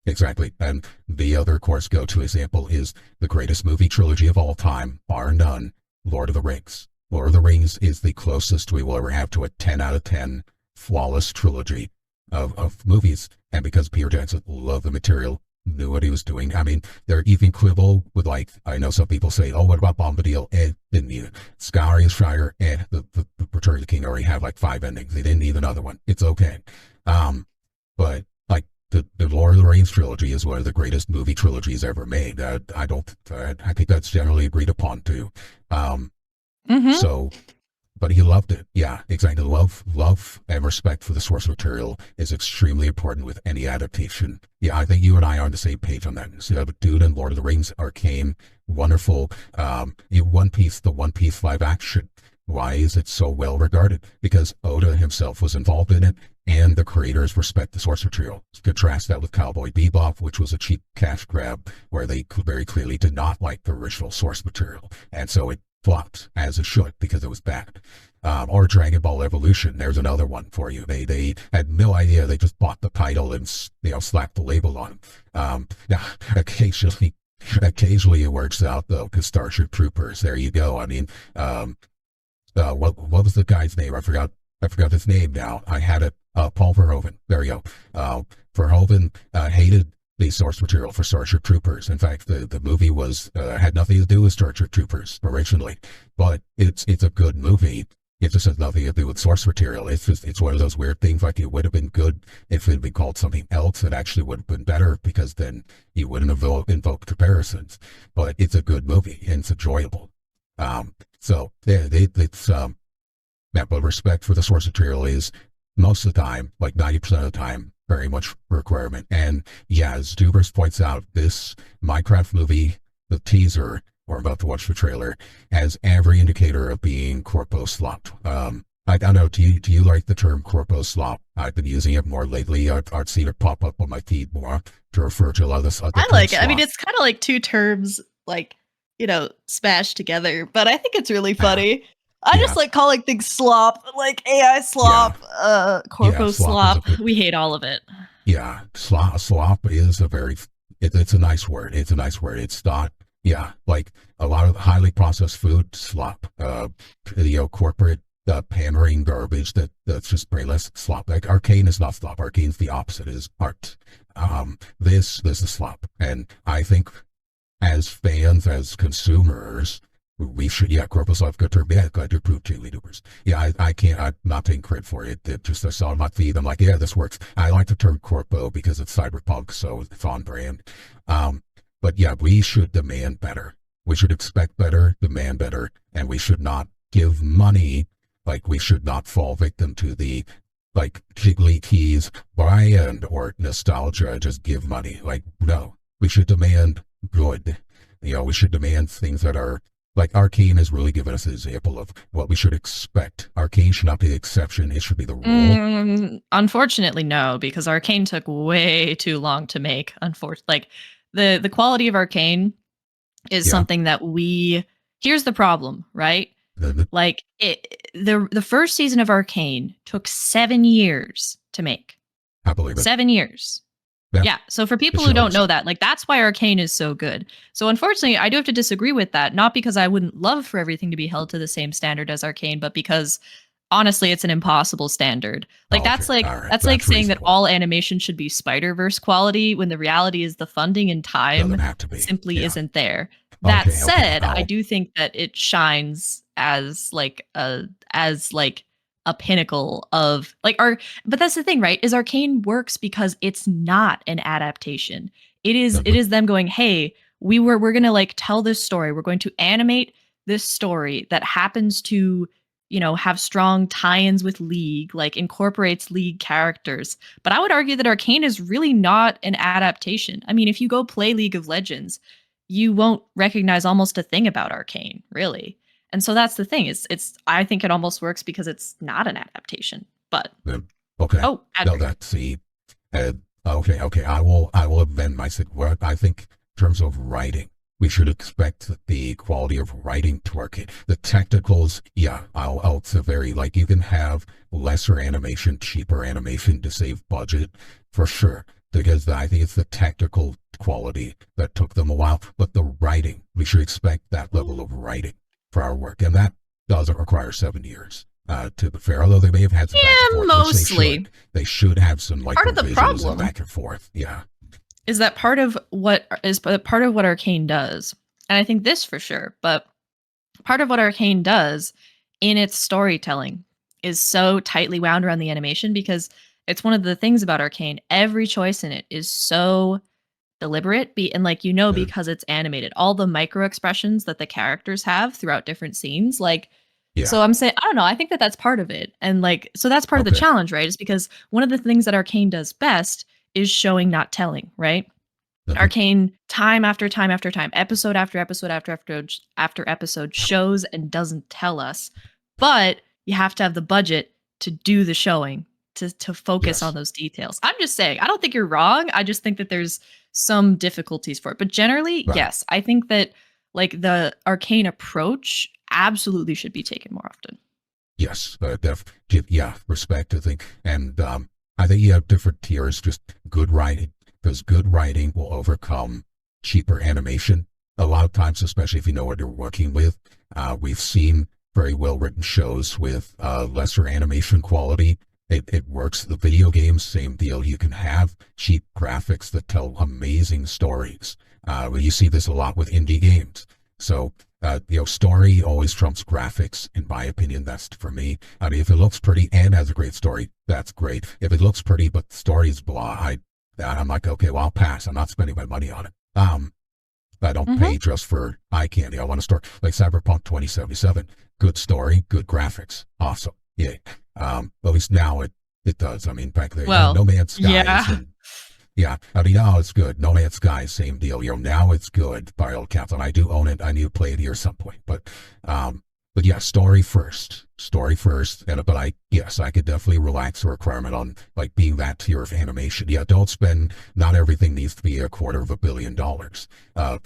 Exactly. And the other, of course, go to example is the greatest movie trilogy of all time, bar none, Lord of the Rings. Lord of the Rings is the closest we will ever have to a 10 out of 10 flawless trilogy of movies. And because Peter Jackson loved the material, knew what he was doing. I mean, they're even quibble with like, I know some people say, oh, what about Bombadil? Didn't need it. Sky Shire, the Return of the King already have like 5 endings. They didn't need another one. It's okay. But like, the Lord of the Rings trilogy is one of the greatest movie trilogies ever made. I don't. I think that's generally agreed upon too. Um, Mhm. so, but he loved it. Yeah, exactly. Love, and respect for the source material is extremely important with any adaptation. Yeah, I think you and I are on the same page on that. So, Dune and Lord of the Rings, Arcane, wonderful. One Piece, the One Piece live action. Why is it so well regarded? Because Oda himself was involved in it, and the creators respect the source material. Contrast that with Cowboy Bebop, which was a cheap cash grab, where they very clearly did not like the original source material, and so it flopped as it should because it was bad. Or Dragon Ball Evolution. There's another one for you. They had no idea. They just bought the title and slapped the label on them. Now, occasionally it works out though, because Starship Troopers. There you go. I mean, what was the guy's name? I forgot his name now. I had it. Paul Verhoeven. There you go. Verhoeven hated the source material for Starship Troopers. In fact, the movie was had nothing to do with Starship Troopers originally, but it's a good movie. It just has nothing to do with source material. It's one of those weird things. Like it would have been good if it had been called something else. It actually would have been better because then you wouldn't have invoked comparisons. But it's a good movie and it's enjoyable. So yeah, it's that, but respect for the source material is most of the time, like 90% of the time, very much a requirement. And yeah, as Dubers points out, this Minecraft movie, the teaser, or I'm about to watch the trailer, has every indicator of being corpo slop. I don't know. Do you like the term corpo slop? I've been using it more lately. I've seen it pop up on my feed more to refer to a lot of this other I term like it. I mean, slop. it's kind of like two terms, like, smashed together, but I think it's really Yeah, funny. I just yeah, like calling things slop, like AI yeah, slop, yeah. corpo Slop is a slop. good. We hate all of it. Yeah, slop is a very, it's a nice word. It's a nice word. It's not, yeah, like a lot of highly processed food slop, corporate pandering garbage that's just brainless slop. Like Arcane is not slop. Arcane's the opposite, is art. This is slop. And I think as fans, as consumers, we should, yeah, Corpus Life, good term. Yeah, glad to approve cheerleaders. Yeah, I can't, I'm not taking credit for it. It just, I saw my feed. I'm like, yeah, this works. I like the term corpo because it's cyberpunk, so it's on brand. But yeah, we should demand better. We should expect better, demand better, and we should not give money. Like, we should not fall victim to the, like, jiggly keys, buy-in or nostalgia, just give money. Like, no, we should demand good. You know, we should demand things that are, like, Arcane has really given us an example of what we should expect. Arcane should not be the exception. It should be the rule. Unfortunately, no, because Arcane took way too long to make. Unfortunately, like, the quality of Arcane is something that here's the problem, right? Like, the first season of Arcane took 7 years to make. I believe it. 7 years. Yeah. So for people who don't know that, like, that's why Arcane is so good. So unfortunately, I do have to disagree with that, not because I wouldn't love for everything to be held to the same standard as Arcane, but because honestly, it's an impossible standard. Like, that's like that's like saying that all animation should be Spider-Verse quality when the reality is the funding and time simply isn't there. That said, I do think that it shines as like a pinnacle of like but that's the thing, right? Is Arcane works because it's not an adaptation. It is them going, hey, we're gonna like tell this story. We're going to animate this story that happens to, you know, have strong tie-ins with League, like incorporates League characters. But I would argue that Arcane is really not an adaptation. I mean, if you go play League of Legends, you won't recognize almost a thing about Arcane, really. And so that's the thing. It's I think it almost works because it's not an adaptation. But okay. Oh, no, that's the okay. I will amend my well, I think in terms of writing, we should expect the quality of writing to Arcane. The technicals, yeah, I'll vary. Like, you can have lesser animation, cheaper animation to save budget for sure. Because I think it's the technical quality that took them a while. But the writing, we should expect that level of writing for our work, and that doesn't require 7 years. To be fair, although they may have had some back and forth, mostly they should have some like part of the problem back and forth. Yeah, is that part of what Arcane does, and I think this for sure. But part of what Arcane does in its storytelling is so tightly wound around the animation, because it's one of the things about Arcane. Every choice in it is so deliberate, and like, you know, because it's animated, all the micro expressions that the characters have throughout different scenes, like, so I'm saying, I don't know, I think that that's part of it. And like, so that's part of the challenge, right? Is because one of the things that Arcane does best is showing, not telling, right? Arcane, time after time after time, episode after episode after episode, shows and doesn't tell us. But you have to have the budget to do the showing, to focus on those details. I'm just saying, I don't think you're wrong. I just think that there's some difficulties for it. But generally, yes, I think that like the Arcane approach absolutely should be taken more often. Yes, respect, I think. And I think you have different tiers, just good writing, because good writing will overcome cheaper animation. A lot of times, especially if you know what you're working with, we've seen very well-written shows with lesser animation quality. It works. The video games, same deal. You can have cheap graphics that tell amazing stories. You see this a lot with indie games. So, story always trumps graphics, in my opinion. That's for me. I mean, if it looks pretty and has a great story, that's great. If it looks pretty but the story is blah, I'm like, okay, well, I'll pass. I'm not spending my money on it. I don't pay just for eye candy. I want to start like Cyberpunk 2077. Good story, good graphics, awesome. Yeah. At least now it does. I mean, back there, No Man's Sky. I mean, now it's good. No Man's Sky, same deal. Now it's good by all accounts, and I do own it. I need to play it here at some point. But yeah, story first. But I could definitely relax the requirement on like being that tier of animation. Yeah, don't spend. Not everything needs to be $250 million.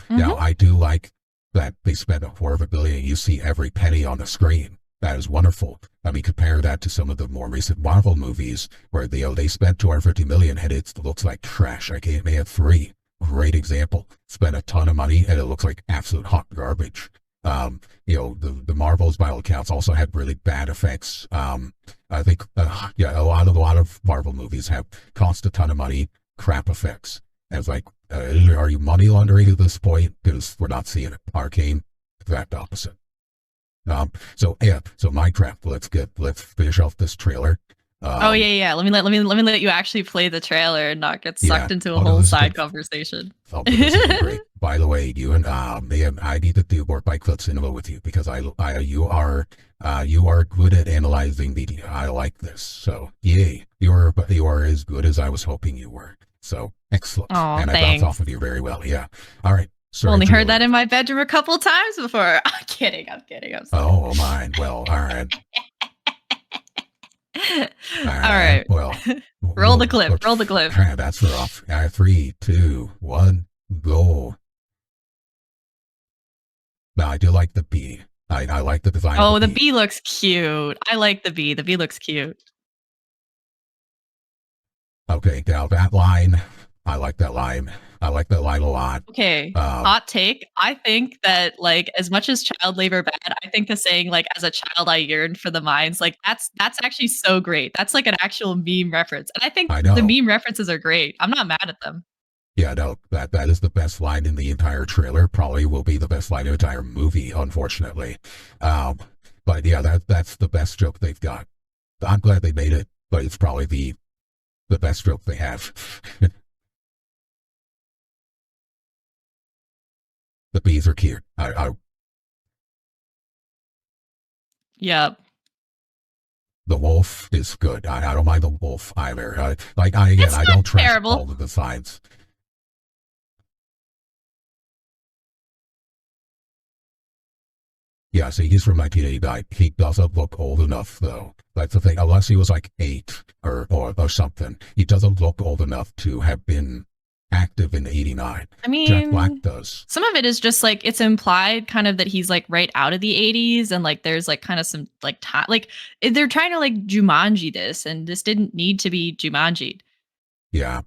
Now I do like that they spend $250 million. You see every penny on the screen. That is wonderful. I mean, compare that to some of the more recent Marvel movies where they spent $250 million and it looks like trash. Like Ant Man 3, great example. Spent a ton of money and it looks like absolute hot garbage. The Marvels, by all accounts, also had really bad effects. I think, a lot of Marvel movies have cost a ton of money, crap effects. And it's like, are you money laundering at this point? Because we're not seeing it. Arcane, exact opposite. So yeah, so Minecraft. Let's finish off this trailer. Oh yeah. Let me let you actually play the trailer and not get Yeah. sucked into a Oh no, whole this has side been conversation. oh, but this has been great. By the way, you and man, I need to do more Byte Club Cinema with you because you are good at analyzing media. I like this. So yay, you are as good as I was hoping you were. So excellent, Oh, and I bounce off thanks. of you very well. Yeah. All right. I've Sorry only to heard that in my bedroom a couple times before. I'm kidding. I'm kidding. I'm sorry. Oh mine. Well, all right. All All right. right. Well, Roll the clip. Roll the clip. that's rough. 3, 2, 1, go. Now, I do like the bee. I like the design Oh, of the the bee. bee looks cute. I like the bee. The bee looks cute. Okay, now that line, I like that line. I like that line a lot. Okay. Um, Hot take. I think that like as much as child labor bad, I think the saying like as a child I yearned for the mines, like that's actually so great. That's like an actual meme reference. And I think I the know. meme references are great. I'm not mad at them. Yeah, no, that is the best line in the entire trailer. Probably will be the best line in the entire movie, unfortunately. Um, but yeah, that's the best joke they've got. I'm glad they made it, but it's probably the best joke they have. The bees are cute. Yep. The wolf is good. I don't mind the wolf either. It's I not don't trash terrible. all of the signs. Yeah, see, he's from 1989. He doesn't look old enough, though. That's the thing. Unless he was like 8 or something, he doesn't look old enough to have been active in '89. I Jack Black mean, does. some of it is just like it's implied kind of that he's like right out of the 80s and like there's like kind of some like time like they're trying to like Jumanji this and this didn't need to be Jumanji. Yeah.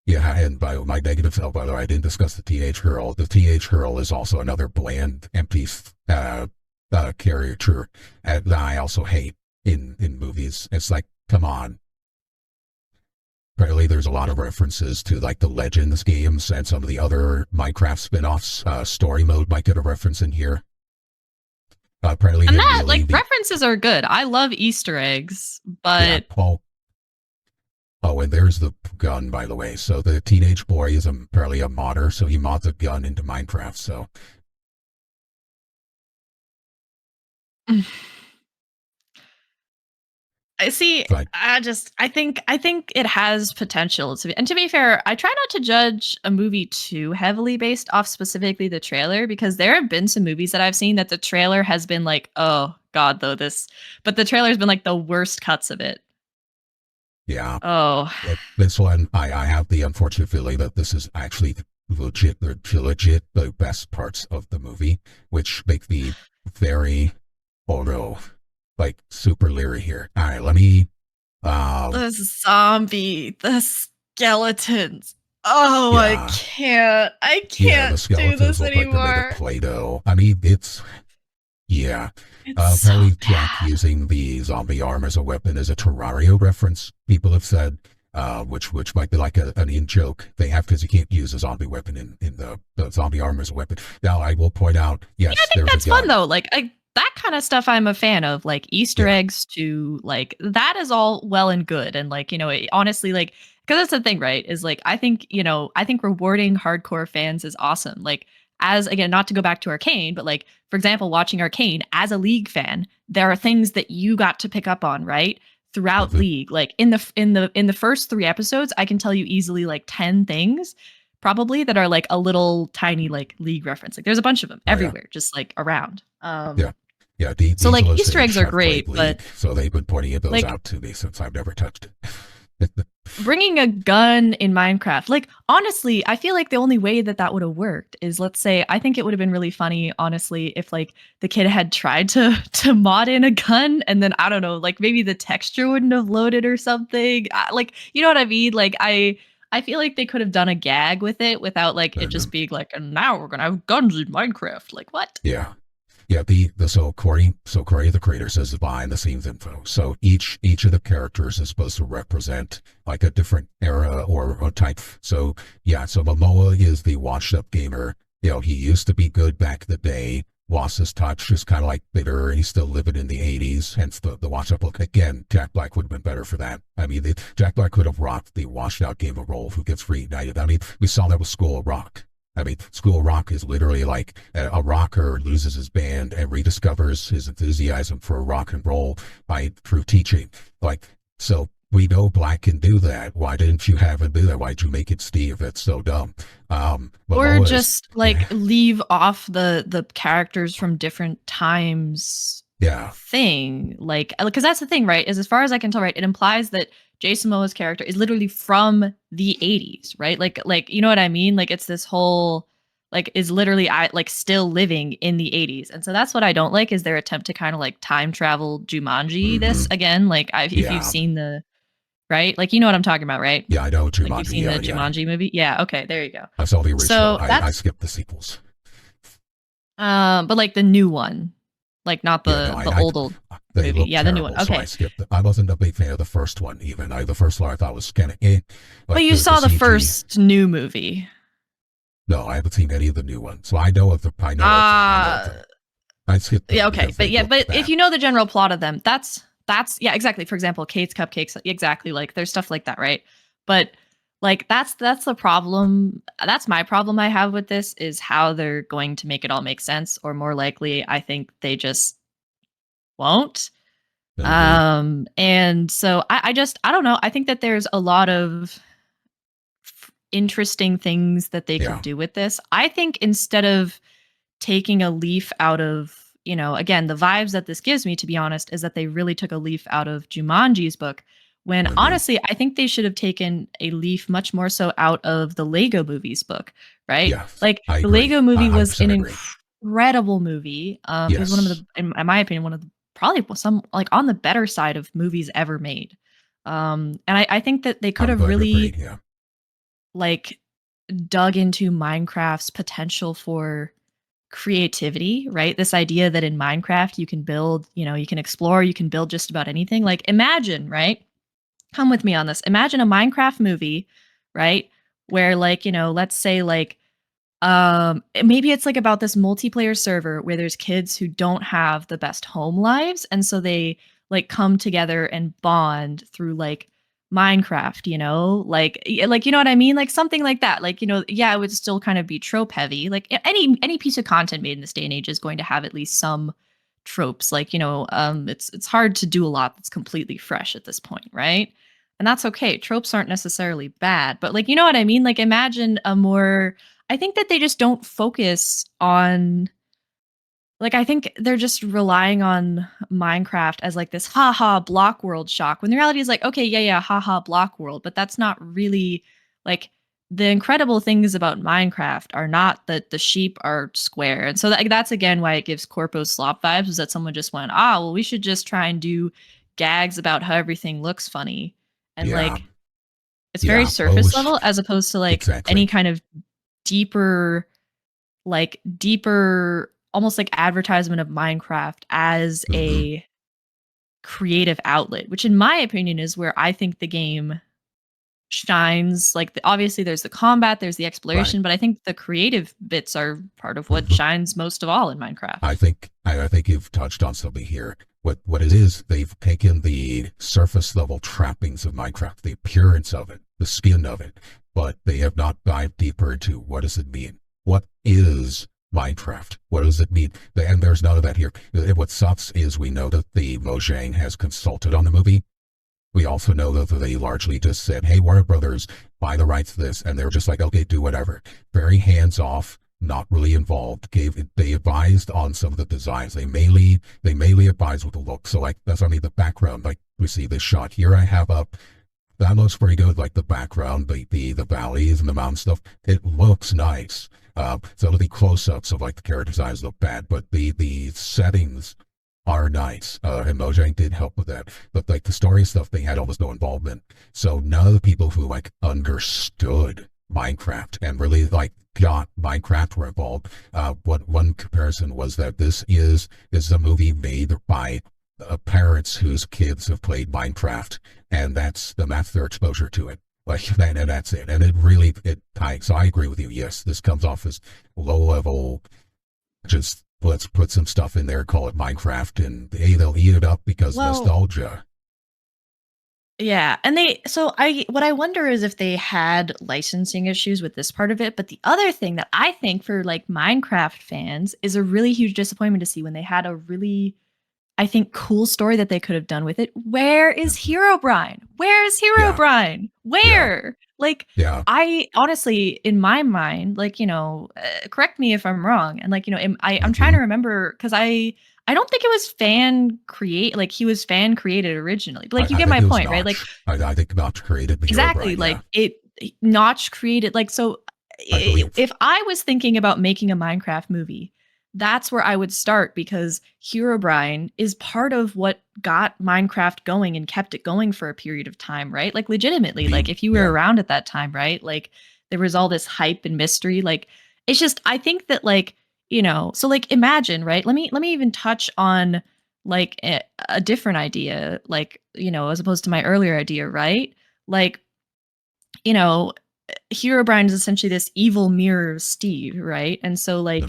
Yeah, and by my negative self, by the way, I didn't discuss the teenage girl. The teenage girl is also another bland, empty caricature that I also hate in movies. It's like, come on. Apparently, there's a lot of references to like the Legends games and some of the other Minecraft spin-offs. Story mode might get a reference in here. Apparently, And they're that really like references are good. I love Easter eggs, yeah. but Oh, and there's the gun, by the way. So the teenage boy is apparently a modder, so he mods a gun into Minecraft. So I see. but I think it has potential to be. And to be fair, I try not to judge a movie too heavily based off specifically the trailer because there have been some movies that I've seen that the trailer has been like, oh god, though this, but the trailer's been like the worst cuts of it. yeah. Oh, But this one, I have the unfortunate feeling that this is actually legit the best parts of the movie, which make me very, oh no, like super leery here. All right, let me, the zombie, the skeletons. Oh, I yeah, can't. I yeah, the can't do skeletons this look like they're made of anymore. Play-Doh. I mean, it's, yeah. It's so Apparently, Jack bad. using the zombie arm as a weapon is a Terrario reference. People have said, which might be like an in joke they have because you can't use a zombie weapon in the zombie arm as a weapon. Now, I will point out, Yeah, I yes, think there's a that's fun gun. though. Like that kind of stuff I'm a fan of, like Easter Yeah, eggs to like that is all well and good. And like, honestly, like, because that's the thing, right? Is like I think rewarding hardcore fans is awesome. Like, as again, not to go back to Arcane, but like, for example, watching Arcane as a League fan, there are things that you got to pick up on, right? Throughout mhm, League. Like in the first 3 episodes, I can tell you easily like 10 things probably that are like a little tiny like League reference. Like there's a bunch of them oh yeah, everywhere, just like around. yeah, yeah. So These like Easter eggs listeners are have played great, League, but so they've been pointing those like out to me since I've never touched it. bringing a gun in Minecraft, like honestly, I feel like the only way that that would have worked is, let's say, I think it would have been really funny, honestly, if like the kid had tried to to mod in a gun and then I don't know, like maybe the texture wouldn't have loaded or something. Like you know what I mean? Like I feel like they could have done a gag with it without like it And just being like, and now we're gonna have guns in Minecraft. Like what? yeah. Yeah, the Corey the creator says the behind the scenes info. So each of the characters is supposed to represent like a different era or type. So yeah, so Momoa is the washed up gamer. He used to be good back in the day. Wass's touch is kind of like bitter. He's still living in the 80s, hence the washed up look. Again, Jack Black would have been better for that. I mean, Jack Black could have rocked the washed out game of role who gets reunited. I mean, we saw that with School of Rock. I mean, School of Rock is literally like a rocker loses his band and rediscovers his enthusiasm for rock and roll through teaching. Like, so we know Black can do that. Why didn't you have him do that? Why'd you make it Steve? That's so dumb. Or just like leave off the characters from different times. Yeah. Thing, like, because that's the thing, right? Is as far as I can tell, right, it implies that Jason Momoa's character is literally from the 80s, right? Like you know what I mean? Like it's this whole like is literally like still living in the 80s. And so that's what I don't like is their attempt to kind of like time travel Jumanji this again. Like if you've seen the right, like you know what I'm talking about, right? Yeah, I know Jumanji. Like you've seen the Jumanji movie? Yeah, okay, there you go. I saw the original. So I skipped the sequels. But like the new one. Like not the old movie. Yeah, the new one. Okay. So I skipped it. I wasn't a big fan of the first one even. The first one I thought was kind of like but you saw the first new movie. No, I haven't seen any of the new ones. So I know of the I skipped them. Yeah, okay. But if you know the general plot of them, that's yeah, exactly. For example, Kate's Cupcakes, exactly. Like there's stuff like that, right? But like that's the problem. That's my problem I have with this is how they're going to make it all make sense, or more likely, I think they just won't. And so I don't know. I think that there's a lot of interesting things that they could do with this. I think instead of taking a leaf out of, you know, again, the vibes that this gives me, to be honest, is that they really took a leaf out of Jumanji's book. When honestly, I think they should have taken a leaf much more so out of the Lego Movie's book, right? Yes, like the Lego Movie was an incredible movie. It was one of the, in my opinion, one of the probably some like on the better side of movies ever made. And I think that they could have really like dug into Minecraft's potential for creativity, right? This idea that in Minecraft you can build, you know, you can explore, you can build just about anything. Like imagine, right? Come with me on this. Imagine a Minecraft movie, right? Where like, you know, let's say like maybe it's like about this multiplayer server where there's kids who don't have the best home lives and so they like come together and bond through like Minecraft, you know? Like you know what I mean? Like something like that. Like, you know, yeah, it would still kind of be trope heavy. Like any piece of content made in this day and age is going to have at least some tropes. Like, you know, it's hard to do a lot that's completely fresh at this point, right? And that's okay. Tropes aren't necessarily bad, but like, you know what I mean? Like imagine a more, I think that they just don't focus on, like, I think they're just relying on Minecraft as like this haha block world shock when the reality is like, okay, yeah, haha block world, but that's not really like the incredible things about Minecraft are not that the sheep are square. And so that's again why it gives Corpo slop vibes is that someone just went, well, we should just try and do gags about how everything looks funny. And like, it's very surface level as opposed to like any kind of deeper, almost like advertisement of Minecraft as a creative outlet, which in my opinion is where I think the game shines. Like obviously there's the combat, there's the exploration, but I think the creative bits are part of what shines most of all in Minecraft. I think you've touched on something here. What it is, they've taken the surface level trappings of Minecraft, the appearance of it, the skin of it, but they have not dived deeper into what does it mean? What is Minecraft? What does it mean? And there's none of that here. What sucks is we know that the Mojang has consulted on the movie. We also know that they largely just said, hey, Warner Brothers, buy the rights to this. And they were just like, okay, do whatever. Very hands-off, not really involved. They advised on some of the designs. They mainly advised with the look. So like, that's only the background. Like we see this shot here I have up. That looks pretty good. Like the background, the valleys and the mountain stuff. It looks nice. So the close-ups of like the character designs look bad, but the settings are nice. And Mojang did help with that. But like the story stuff, they had almost no involvement. So none of the people who like understood Minecraft and really like got Minecraft were involved. What one comparison was that this is a movie made by parents whose kids have played Minecraft, and that's their exposure to it. Like, and that's it. And it ties. So I agree with you. Yes, this comes off as low level, just let's put some stuff in there, call it Minecraft, and they'll eat it up because nostalgia. Yeah, and what I wonder is if they had licensing issues with this part of it, but the other thing that I think for like Minecraft fans is a really huge disappointment to see when they had a really, I think, cool story that they could have done with it. Where is Herobrine? Where is Herobrine? Where? Like, I honestly, in my mind, like, correct me if I'm wrong. And like, I'm trying to remember because I don't think it was like he was fan created originally, but like you get my point, right? Like I think Notch created exactly, like Notch created like so. If I was thinking about making a Minecraft movie, that's where I would start because Herobrine is part of what got Minecraft going and kept it going for a period of time, right? Like legitimately, like if you were around at that time, right? Like there was all this hype and mystery. Like it's just I think that like so like imagine, right? Let me even touch on like a different idea, like as opposed to my earlier idea, right? Like Herobrine is essentially this evil mirror of Steve, right? And so like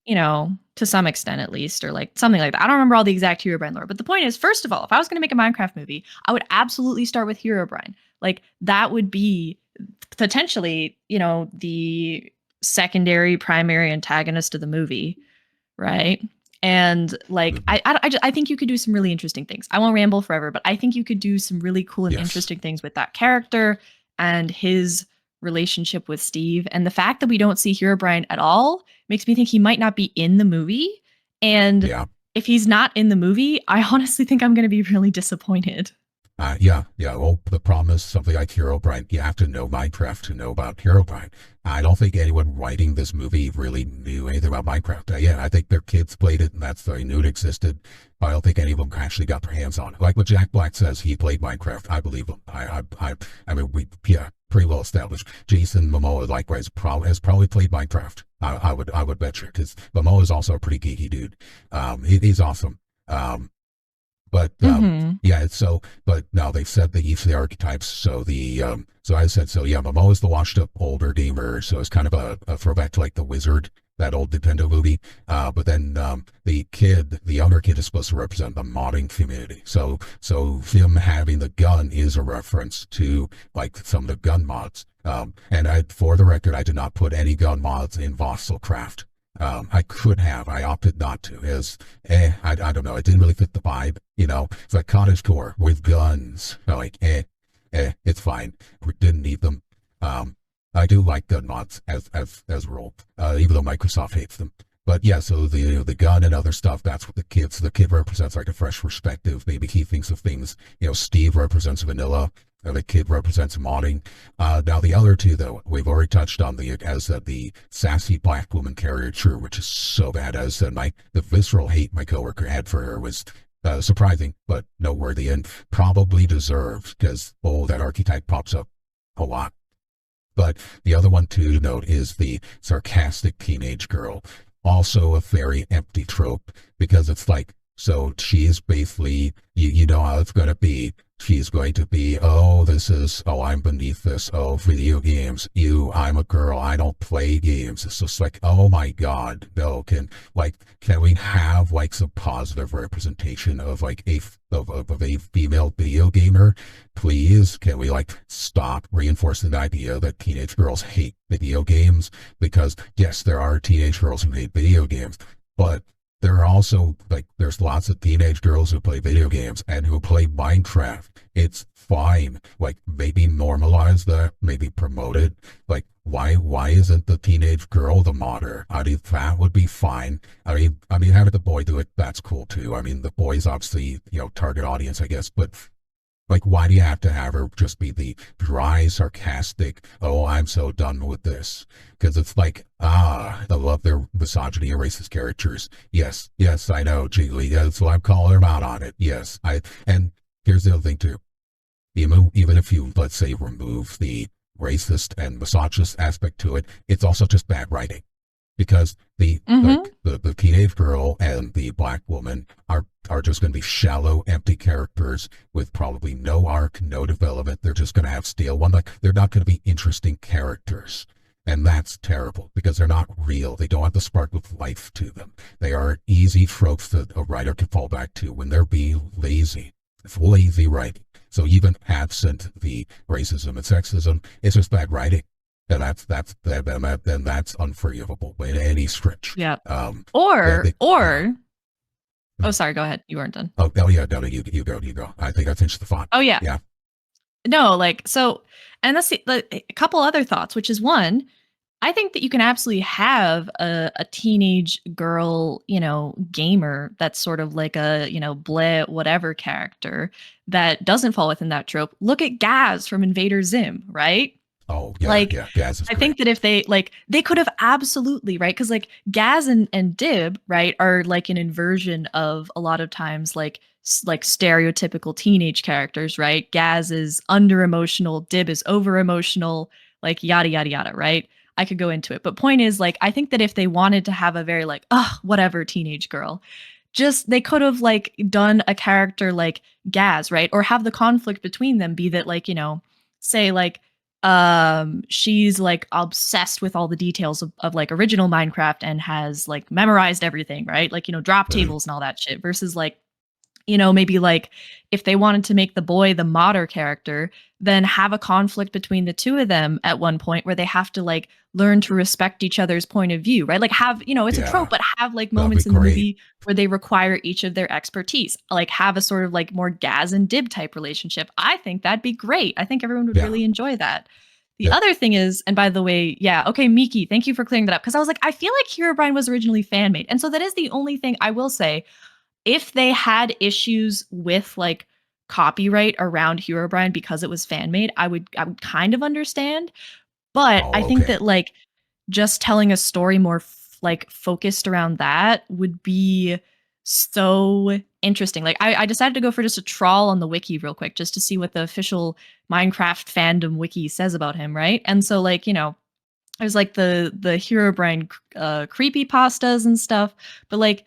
to some extent at least, or like something like that. I don't remember all the exact Herobrine lore, but the point is, first of all, if I was going to make a Minecraft movie, I would absolutely start with Herobrine. Like that would be potentially, the secondary, primary antagonist of the movie, right? And like, I think you could do some really interesting things. I won't ramble forever, but I think you could do some really cool and interesting things with that character and his relationship with Steve. And the fact that we don't see Herobrine at all makes me think he might not be in the movie. And if he's not in the movie, I honestly think I'm going to be really disappointed. Well, the problem is something like Herobrine. You have to know Minecraft to know about Herobrine. I don't think anyone writing this movie really knew anything about Minecraft. I think their kids played it, and that's they knew it existed. But I don't think any of them actually got their hands on it. Like what Jack Black says, he played Minecraft. I believe him. I mean, pretty well established. Jason Momoa likewise has probably played Minecraft. I would bet you because Momoa is also a pretty geeky dude. He's awesome. But but now they've said the each of the archetypes. So Momoa is the washed up older gamer. So it's kind of a throwback to like the Wizard, that old Nintendo movie. But then the younger kid is supposed to represent the modding community. So him having the gun is a reference to like some of the gun mods. And for the record, I did not put any gun mods in Voxelcraft. I could have. I opted not to. I don't know. It didn't really fit the vibe. It's like cottagecore with guns. It's fine. We didn't need them. I do like gun mods as a rule, even though Microsoft hates them. But yeah, so the gun and other stuff, that's what the kid represents like a fresh perspective. Maybe he thinks of things, Steve represents vanilla. The kid represents modding. Now the other two, though, we've already touched on the sassy black woman caricature, which is so bad. As said, the visceral hate my coworker had for her was surprising, but noteworthy and probably deserved because that archetype pops up a lot. But the other one to note is the sarcastic teenage girl, also a very empty trope because it's like, so she is basically, you know how it's going to be. She's going to be, I'm beneath this. Oh, video games. I'm a girl. I don't play games. It's just like, oh my God, no. Can we have like some positive representation of like a female video gamer? Please, can we like stop reinforcing the idea that teenage girls hate video games? Because yes, there are teenage girls who hate video games, but there are also, there's lots of teenage girls who play video games and who play Minecraft. It's fine. Maybe normalize that, maybe promote it. Why isn't the teenage girl the modder? That would be fine. I mean, having the boy do it, that's cool too. I mean, the boy's obviously, target audience, I guess, but why do you have to have her just be the dry, sarcastic, oh, I'm so done with this? Because it's I love their misogyny and racist characters. Yes, I know, Jiggly. That's why I'm calling them out on it. Yes, and here's the other thing too. Even if you, let's say, remove the racist and misogynist aspect to it, it's also just bad writing. Because the teenage girl and the black woman are just going to be shallow, empty characters with probably no arc, no development. They're just going to have stale one. They're not going to be interesting characters. And that's terrible because they're not real. They don't have the spark of life to them. They are easy tropes that a writer can fall back to when they're being lazy. It's lazy writing. So even absent the racism and sexism, it's just bad writing. And that's unforgivable by any stretch. Yeah. Or oh, sorry, go ahead. You weren't done. Oh yeah, no, you go. I think I finished the thought. Oh yeah. Yeah. No, like, so, and that's a couple other thoughts, which is one, I think that you can absolutely have a teenage girl, gamer that's sort of like a, bleh, whatever character that doesn't fall within that trope. Look at Gaz from Invader Zim, right? Oh yeah, Like, yeah. Gaz is I great. think that if they could have absolutely, right? Because like Gaz and Dib, right, are like an inversion of a lot of times like stereotypical teenage characters, right? Gaz is under emotional, Dib is over emotional, like yada yada yada, right? I could go into it, but point is, like, I think that if they wanted to have a very like, whatever teenage girl, just they could have like done a character like Gaz, right? Or have the conflict between them be that, like, say like she's like obsessed with all the details of like original Minecraft and has like memorized everything, right? Like, drop tables and all that shit, versus like, maybe like if they wanted to make the boy the modder character, then have a conflict between the two of them at one point where they have to like learn to respect each other's point of view, right? Like have, it's a trope, but have like moments in the movie where they require each of their expertise, like have a sort of like more Gaz and Dib type relationship. I think that'd be great. I think everyone would really enjoy that. The other thing is, and by the way, okay, Miki, thank you for clearing that up. Because I was like, I feel like Herobrine was originally fan made. And so that is the only thing I will say. If they had issues with like copyright around Herobrine because it was fan made, I would kind of understand. But I think that like just telling a story more like focused around that would be so interesting. Like I decided to go for just a trawl on the wiki real quick just to see what the official Minecraft fandom wiki says about him, right? And so like, there's like the Herobrine creepy pastas and stuff, but like,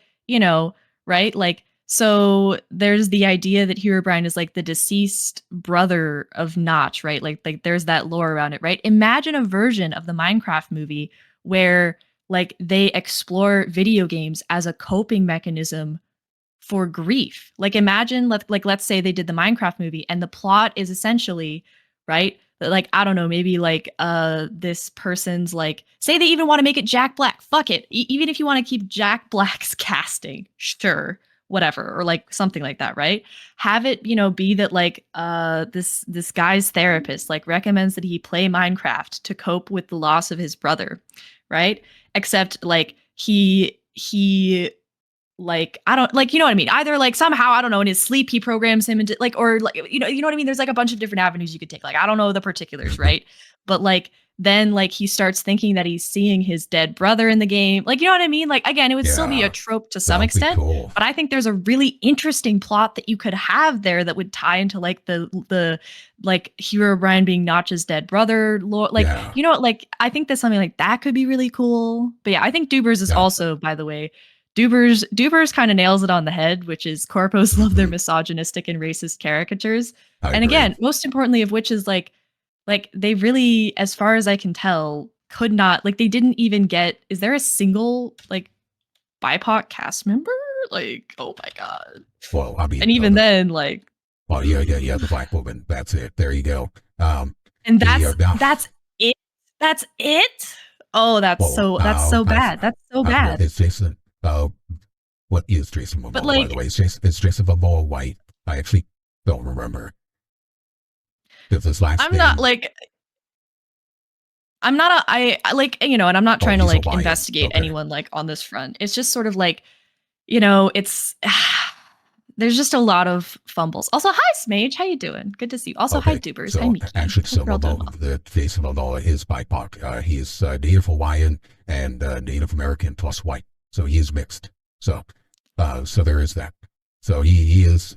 right? Like, so there's the idea that Herobrine is like the deceased brother of Notch, right? Like there's that lore around it, right? Imagine a version of the Minecraft movie where like they explore video games as a coping mechanism for grief. Like imagine let's say they did the Minecraft movie and the plot is essentially, right? Like, I don't know, maybe like this person's like, say they even want to make it Jack Black. Fuck it. Even if you want to keep Jack Black's casting, sure, whatever, or like something like that, right? Have it, be that like this guy's therapist like recommends that he play Minecraft to cope with the loss of his brother, right? Except like he like, I don't like, you know what I mean? Either like somehow, I don't know, in his sleep, he programs him into like, or like, you know what I mean? There's like a bunch of different avenues you could take. Like, I don't know the particulars, right? But like, then like he starts thinking that he's seeing his dead brother in the game. Like, you know what I mean? Like, again, it would still be a trope to some extent, but I think there's a really interesting plot that you could have there that would tie into like the like Herobrine being Notch's dead brother lore. Like, like I think that something like that could be really cool. But yeah, I think Dubers is also, by the way, Dubers kind of nails it on the head, which is corpos love their misogynistic and racist caricatures. And again, most importantly of which is like they really, as far as I can tell, could not, like they didn't even get, is there a single like BIPOC cast member? Like, oh my God. Well, I mean, and even then, like, well, yeah, the Black woman. That's it. There you go. And that's it. That's it. Oh, that's so bad. That's so bad. It's Jason. What is Jason Momoa, but like, by the way? It's Jason Momoa white. I actually don't remember. His last name. I'm not I like, and I'm not trying to like investigate anyone like on this front. It's just sort of like, it's there's just a lot of fumbles. Also, hi Smage, how you doing? Good to see you. Also, hi Dubers. Hi Miki. Actually, so the Jason Momoa is BIPOC. He is Native Hawaiian and Native American plus white, so he is mixed. So there is that. So he's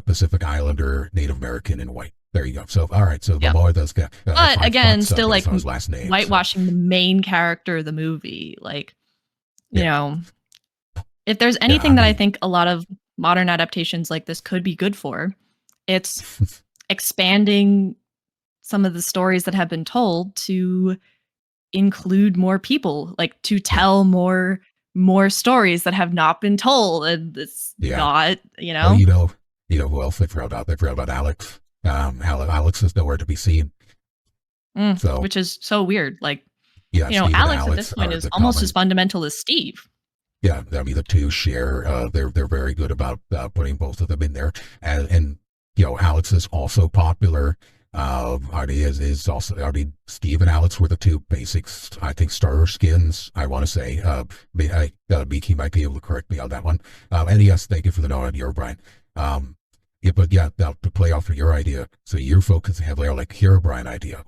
Pacific Islander, Native American, and white. There you go. So all right. So Momoa does get. But again, still like his last name, whitewashing the main character of the movie. Like, you know, if there's anything that I think a lot of modern adaptations like this could be good for, it's expanding some of the stories that have been told to include more people, like to tell more stories that have not been told, and it's not, Well, who else they forgot about? They forgot about Alex. Alex is nowhere to be seen. So, which is so weird. Like, Steve Alex at this point is almost as fundamental as Steve. Yeah, I mean the two share. They're very good about putting both of them in there, and Alex is also popular. Is also. I mean, Steve and Alex were the two basics. I think starter skins. I want to say. Miki might be able to correct me on that one. And yes, thank you for the note on your Brian. But yeah, now to play off of your idea. So you're focusing heavily on like Herobrine idea.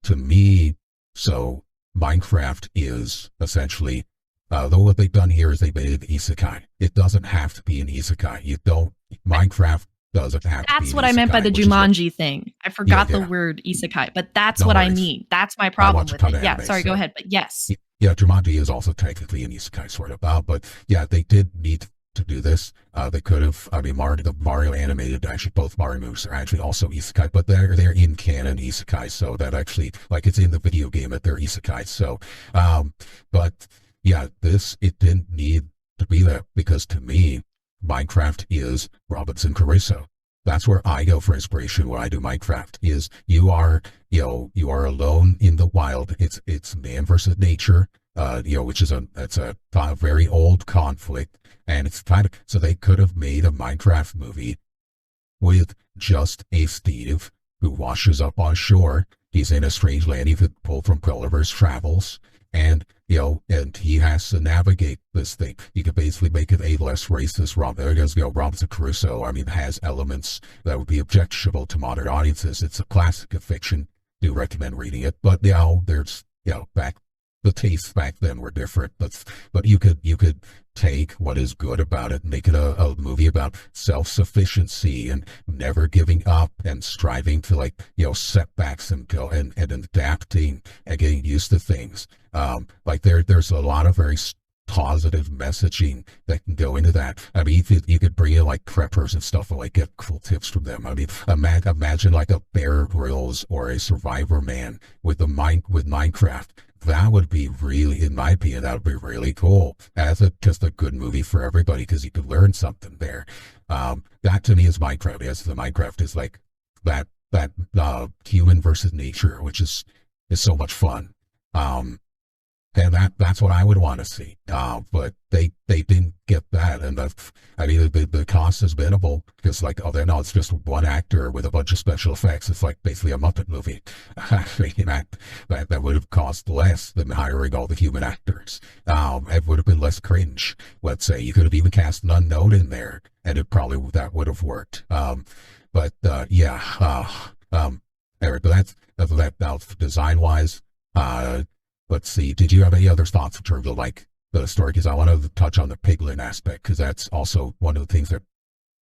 To me, so Minecraft is essentially. Though what they've done here is they made it isekai. It doesn't have to be an isekai. Minecraft doesn't have to be That's what I meant by the Jumanji thing. I forgot the word isekai, but that's what I mean. That's my problem with it. Yeah, sorry, go ahead. But yes. Yeah, Jumanji is also technically an isekai sort of. But yeah, they did need to do this. They could have, the Mario animated, actually both Mario moves are actually also isekai, but they're in canon isekai, so that actually, like it's in the video game that they're isekai. So, but yeah, it didn't need to be that, because to me, Minecraft is Robinson Crusoe. That's where I go for inspiration when I do Minecraft, is you are alone in the wild. It's man versus nature, which is a very old conflict. And it's so they could have made a Minecraft movie with just a Steve who washes up on shore. He's in a strange land. He could pull from Gulliver's Travels. And, and he has to navigate this thing. You could basically make it a less racist Robinson Crusoe, has elements that would be objectionable to modern audiences. It's a classic of fiction. Do recommend reading it. But now there's, the tastes back then were different. But you could take what is good about it and make it a movie about self-sufficiency and never giving up and striving to setbacks and go and adapting and getting used to things. There's a lot of very positive messaging that can go into that. You could bring in preppers and stuff and get cool tips from them. Imagine like a Bear Grylls or a Survivor Man with Minecraft. That would be really, in my opinion, that would be really cool. That's just a good movie for everybody, because you could learn something there. That to me is Minecraft. Yes, the Minecraft is like that human versus nature, which is so much fun. And that's what I would want to see. But they didn't get that, and the cost is minimal, because it's just one actor with a bunch of special effects. It's like basically a Muppet movie. That would have cost less than hiring all the human actors. It would have been less cringe. Let's say you could have even cast an unknown in there, and that would have worked. Eric, but that's design wise. Let's see. Did you have any other thoughts in terms of the story? Because I want to touch on the piglin aspect, because that's also one of the things that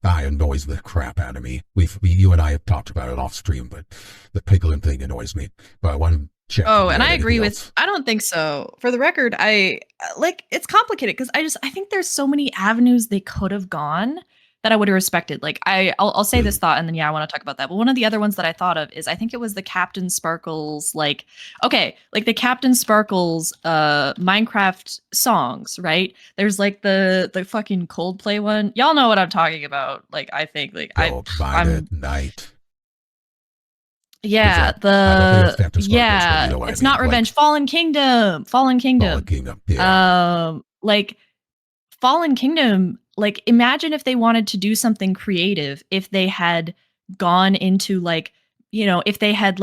annoys the crap out of me. You and I have talked about it off stream, but the piglin thing annoys me. But I want to check. Oh, and I agree with. I don't think so. For the record, it's complicated, because I think there's so many avenues they could have gone that I would have respected. I'll say this thought, and then I want to talk about that. But one of the other ones that I thought of is, I think it was the Captain Sparkles, the Captain Sparkles Minecraft songs, right? There's the fucking Coldplay one. Y'all know what I'm talking about. I think at night. Yeah, it's not Revenge. Fallen Kingdom. Fallen Kingdom. Yeah. Fallen Kingdom. Imagine if they wanted to do something creative, if they had gone into if they had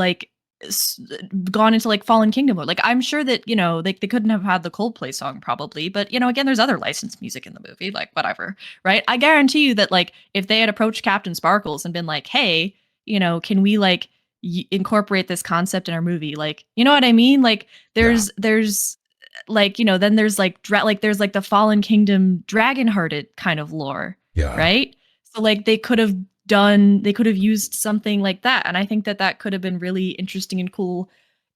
gone into Fallen Kingdom. I'm sure that, they couldn't have had the Coldplay song probably, but again, there's other licensed music in the movie, whatever, right? I guarantee you that if they had approached Captain Sparkles and been hey, can we incorporate this concept in our movie? You know what I mean? There's then there's there's the Fallen Kingdom dragon-hearted kind of lore, right? So they could have used something like that, and I think that could have been really interesting and cool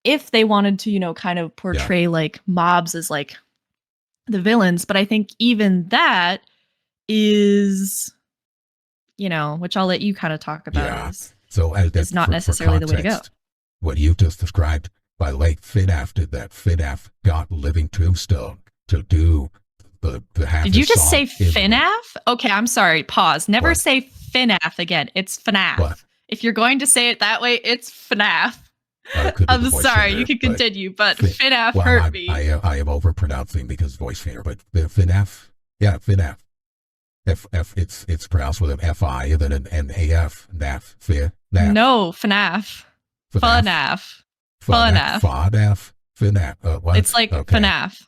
if they wanted to kind of portray mobs as the villains. But I think even that is which I'll let you kind of talk about, is not necessarily the way to go. What you've just described, By like FNAF did that. FNAF got Living Tombstone to do the have Did you his just song say in the- FNAF? Okay, I'm sorry. Pause. Never What? say FNAF again. It's FNAF. What? If you're going to say it that way, it's FNAF. Could be I'm the voice sorry. changer, You can but continue, but Fin- FNAF well, hurt me. I am overpronouncing because voice changer, but the FNAF, yeah, FNAF. It's pronounced with an FI and then an AF, NAF, FNAF. No, FNAF. FNAF. FNAF. FNAF. What? It's like Okay. FNAF.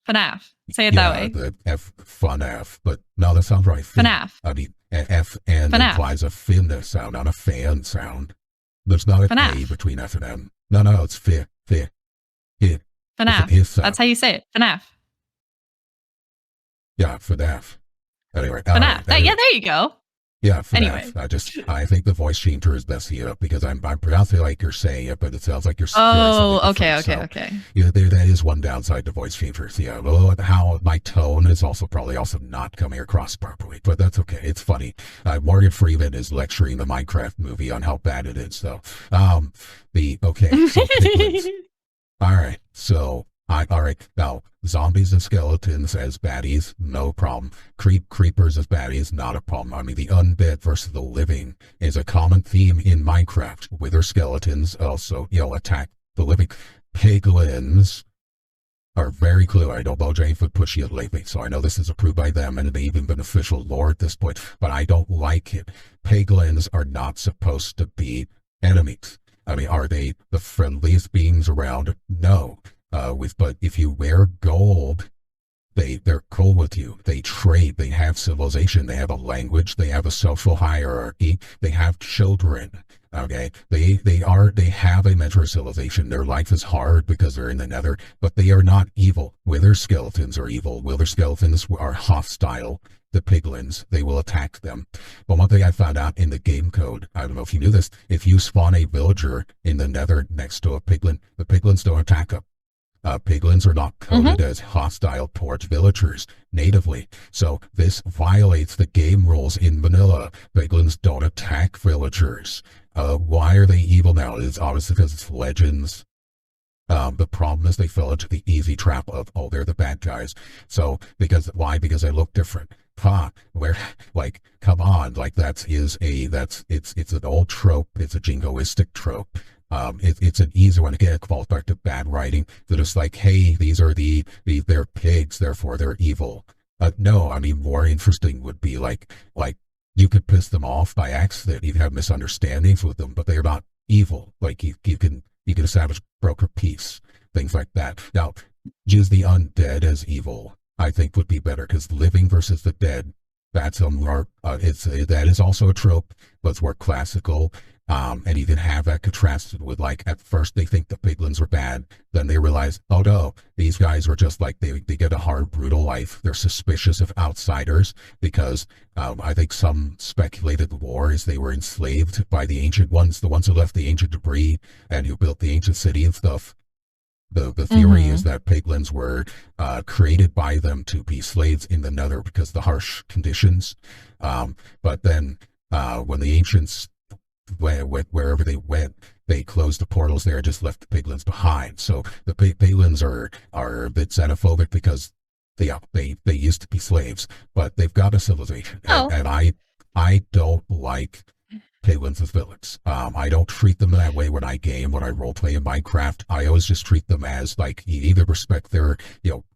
FNAF. Say it that way. The FNAF, but no, that sounds right. FNAF. I mean, FN FNAF. implies a fin sound, not a fan sound. There's not a FNAF. A between F and N. No, it's fi. FNAF. That's how you say it. FNAF. Yeah, FNAF. Anyway, FNAF. Yeah, there you go. Yeah, FNAF. Anyway. I think the voice changer is best here because I'm pronouncing it like you're saying it, but it sounds like you're. Oh, okay. Okay. Yeah, that is one downside to voice changers. Yeah, well, how my tone is probably also not coming across properly, but that's okay. It's funny. Morgan Freeman is lecturing the Minecraft movie on how bad it is. So, so piglins. All right, so. All right, now, zombies and skeletons as baddies, no problem. Creepers as baddies, not a problem. I mean, the undead versus the living is a common theme in Minecraft. Wither skeletons also, attack the living. Piglins are very clear. I know Bojangles pushed it lately, so I know this is approved by them, and they've even been official lore at this point, but I don't like it. Piglins are not supposed to be enemies. I mean, are they the friendliest beings around? No. But if you wear gold, they're cool with you. They trade. They have civilization. They have a language. They have a social hierarchy. They have children. Okay, they have a measure of civilization. Their life is hard because they're in the Nether, but they are not evil. Wither skeletons are evil. Wither skeletons are hostile. The piglins, they will attack them. But one thing I found out in the game code, I don't know if you knew this, if you spawn a villager in the Nether next to a piglin, the piglins don't attack them. Piglins are not coded as hostile towards villagers natively, so this violates the game rules in vanilla. Piglins don't attack villagers. Why are they evil now? It's obviously because it's legends. The problem is they fell into the easy trap of, they're the bad guys. So, why? Because they look different. Come on, it's an old trope. It's a jingoistic trope. It's an easy one to get qualified to bad writing. That is like, hey, they're pigs, therefore they're evil. No, I mean, more interesting would be like you could piss them off by accident. You have misunderstandings with them, but they're not evil. Like you can establish broker peace, things like that. Now, use the undead as evil, I think would be better, because living versus the dead, that's that is also a trope, but it's more classical. And you can have that contrasted with, like, at first they think the piglins were bad, then they realize, oh no, these guys are just like, they get a hard, brutal life. They're suspicious of outsiders because I think some speculated lore is they were enslaved by the ancient ones, the ones who left the ancient debris and who built the ancient city and stuff. The theory is that piglins were created by them to be slaves in the Nether because of the harsh conditions. But then when the ancients wherever they went, they closed the portals there and just left the piglins behind. So the piglins are a bit xenophobic because they used to be slaves, but they've got a civilization. And I don't like piglins as villains. I don't treat them that way when I roleplay in Minecraft. I always just treat them as, like, you either respect their,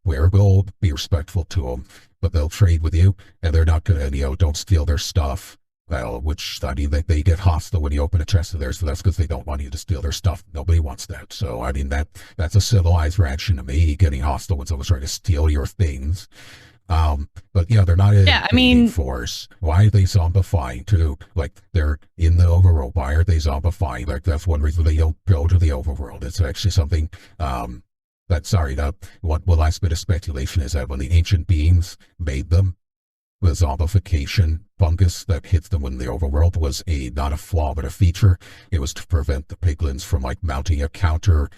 wear gold, be respectful to them, but they'll trade with you, and they're not gonna, don't steal their stuff. Well, which, I mean, they get hostile when you open a chest of theirs, so that's because they don't want you to steal their stuff. Nobody wants that. So, I mean, that's a civilized reaction to me, getting hostile when someone's trying to steal your things. But yeah, they're not a force. Why are they zombifying too? Like, they're in the overworld. Why are they zombifying? Like, that's one reason they don't go to the overworld. It's actually something, one last bit of speculation is that when the ancient beings made them, the zombification fungus that hits them in the overworld was not a flaw, but a feature. It was to prevent the piglins from, like, mounting a counter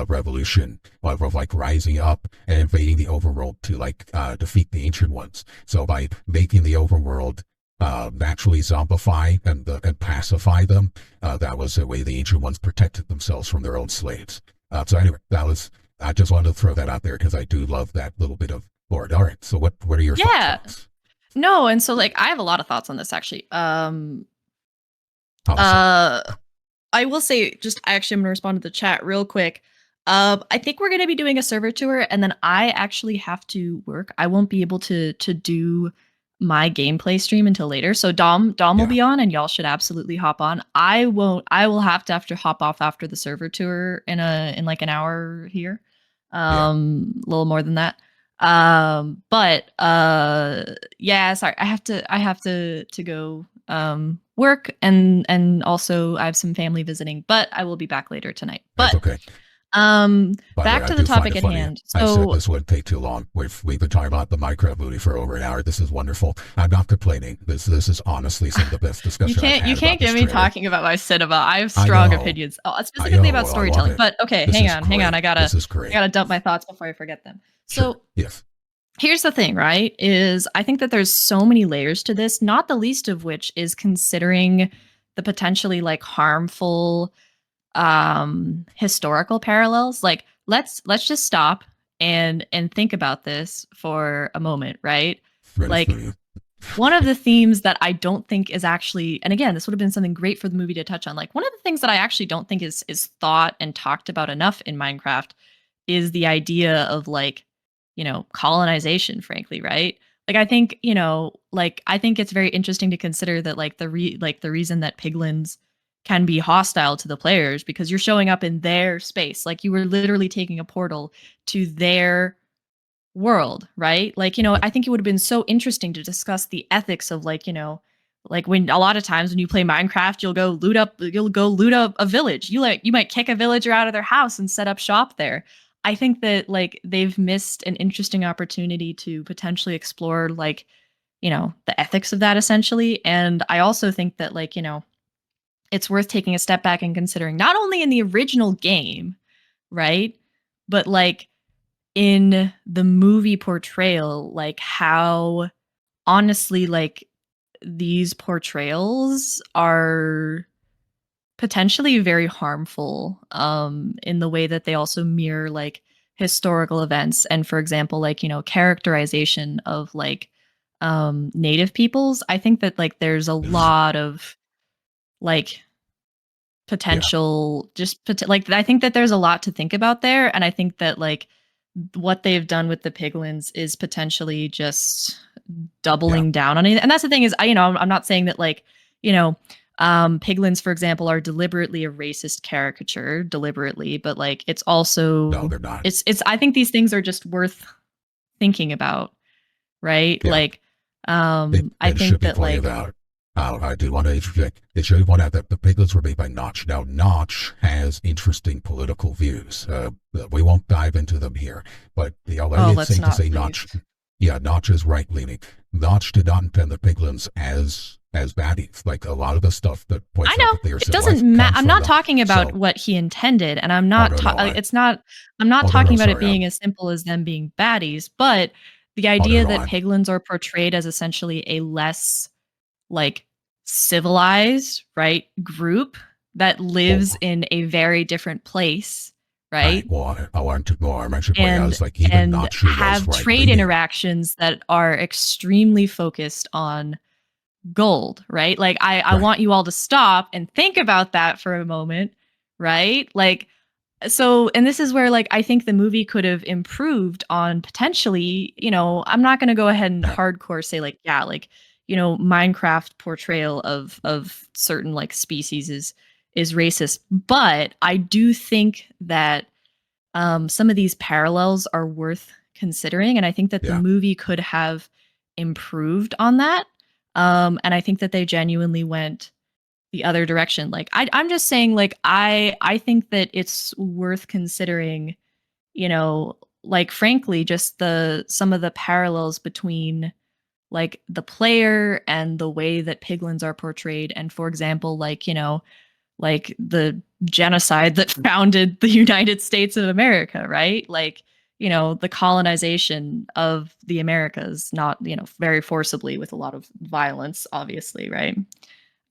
revolution, of like rising up and invading the overworld to, like, defeat the ancient ones. So by making the overworld naturally zombify and pacify them, that was the way the ancient ones protected themselves from their own slaves. So anyway, I just wanted to throw that out there because I do love that little bit of lore. All right, so what are your Yeah. thoughts? No, and so like I have a lot of thoughts on this actually. Awesome. I will say I'm gonna respond to the chat real quick. I think we're gonna be doing a server tour, and then I actually have to work. I won't be able to do my gameplay stream until later. So Dom will Yeah. be on, and y'all should absolutely hop on. I won't. I will have to hop off after the server tour in like an hour here. A little more than that. But yeah, sorry. I have to go work, and also I have some family visiting, but I will be back later tonight. That's But okay. back to the topic at hand. I said So this wouldn't take too long. We've been talking about the Minecraft movie for over an hour. This is wonderful. I'm not complaining. This is honestly some of the best discussion you can't get me talking about my cinema. I have strong opinions, specifically about storytelling. But okay, hang on. I gotta dump my thoughts before I forget them. Sure. So yes. Here's the thing, right? Is I think that there's so many layers to this, not the least of which is considering the potentially like harmful historical parallels. Like let's just stop and think about this for a moment, right? Like one of the themes that I don't think is actually, and again, this would have been something great for the movie to touch on. Like one of the things that I actually don't think is thought and talked about enough in Minecraft is the idea of like, colonization, frankly, right? Like I think, I think it's very interesting to consider that like the reason that piglins can be hostile to the players because you're showing up in their space. Like you were literally taking a portal to their world, right? Like, I think it would have been so interesting to discuss the ethics of like, like when a lot of times when you play Minecraft, you'll go loot up a village. You might kick a villager out of their house and set up shop there. I think that like they've missed an interesting opportunity to potentially explore like, the ethics of that essentially. And I also think that like, it's worth taking a step back and considering not only in the original game, right? But like in the movie portrayal, like how honestly like these portrayals are potentially very harmful in the way that they also mirror like historical events and for example like characterization of like native peoples. I think that like there's a lot of like potential like I think that there's a lot to think about there and I think that like what they've done with the piglins is potentially just doubling down on it. And that's the thing is I'm not saying that like piglins for example are deliberately a racist caricature deliberately, but like it's also no, they're not. It's I think these things are just worth thinking about, right? Like I think that like I do want to interject. It should point out that the piglins were made by Notch. Now, Notch has interesting political views. We won't dive into them here, but it's safe to say Notch. Yeah, Notch is right-leaning. Notch did not intend the piglins as baddies. Like a lot of the stuff that points out that they are it doesn't matter. I'm not talking about what he intended, and I'm not. I'm not talking about it being as simple as them being baddies, but the idea that piglins are portrayed as essentially a less like civilized, right, group that lives in a very different place, right? Well, I want to more. I'm actually pointing out it's like even Notch have trade interactions that are extremely focused on gold, right? Like I want you all to stop and think about that for a moment, right? Like so, and this is where like I think the movie could have improved on potentially, I'm not going to go ahead and hardcore say like like Minecraft portrayal of certain like species is racist, but I do think that some of these parallels are worth considering, and I think that the movie could have improved on that. And I think that they genuinely went the other direction. Like I'm just saying, like I think that it's worth considering, like frankly, just some of the parallels between like the player and the way that piglins are portrayed. And for example, like, like the genocide that founded the United States of America, right? Like, the colonization of the Americas, not, very forcibly with a lot of violence, obviously, right?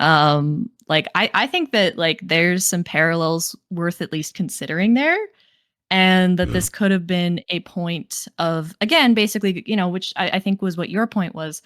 Like I think that like there's some parallels worth at least considering there. and that this could have been a point of, again, basically, which I think was what your point was.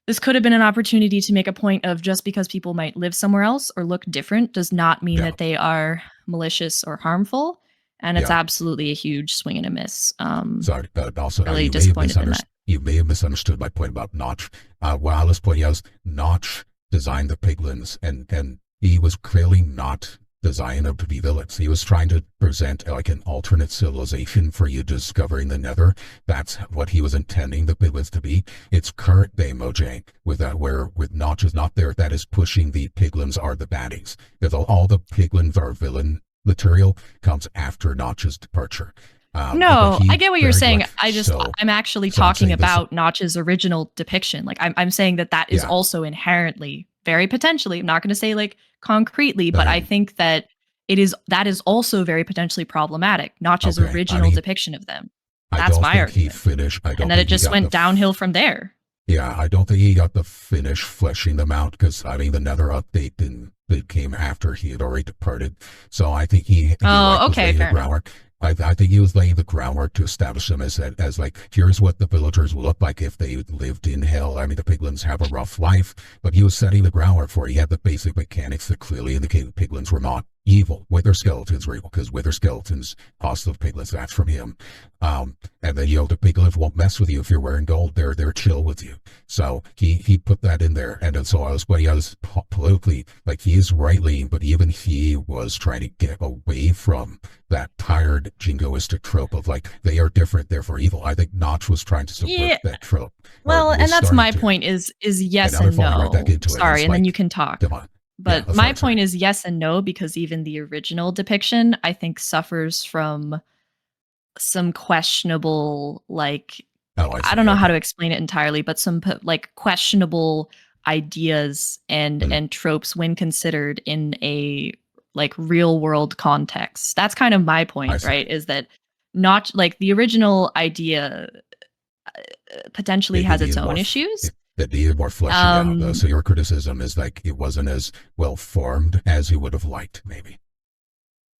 This could have been an opportunity to make a point of, just because people might live somewhere else or look different does not mean that they are malicious or harmful. And it's absolutely a huge swing and a miss. Sorry, also really disappointed in that. You may have misunderstood my point about Notch. What I was pointing out is Notch designed the piglins, and he was clearly not designing them to be villains. He was trying to present like an alternate civilization for you discovering the Nether. That's what he was intending the piglins to be. It's current day Mojang, where with Notch is not there, that is pushing the piglins are the baddies. Because all the piglins are villain material comes after Notch's departure. No, I get what you're saying. I'm actually talking about Notch's original depiction. Like I'm saying that is also inherently, very potentially, I'm not going to say like concretely, but I think that that is also very potentially problematic. Notch's original depiction of them. That's my argument. And then it just went downhill from there. Yeah, I don't think he got the finish fleshing them out, because the Nether update that came after he had already departed. So I think he fair enough. I think he was laying the groundwork to establish them as like, here's what the villagers will look like if they lived in hell. The piglins have a rough life, but he was setting the groundwork for it. He had the basic mechanics that clearly indicated piglins were not evil. Wither skeletons were evil, because wither skeletons, hostile piglins, that's from him. And then, the piglins won't mess with you if you're wearing gold. They're chill with you. So he put that in there. And so I was politically, like, he is right-leaning, but even he was trying to get away from that tired jingoistic trope of like, they are different, therefore evil. I think Notch was trying to subvert that trope. Well, and that's my point is yes and no. Sorry, and then you can talk. But my point is yes and no, because even the original depiction, I think, suffers from some questionable, like, I don't know how to explain it entirely, but some like questionable ideas and tropes when considered in a like real world context. That's kind of my point, right? Is that not like the original idea potentially has its own issues. That needed more fleshing out. So your criticism is like it wasn't as well formed as you would have liked, maybe.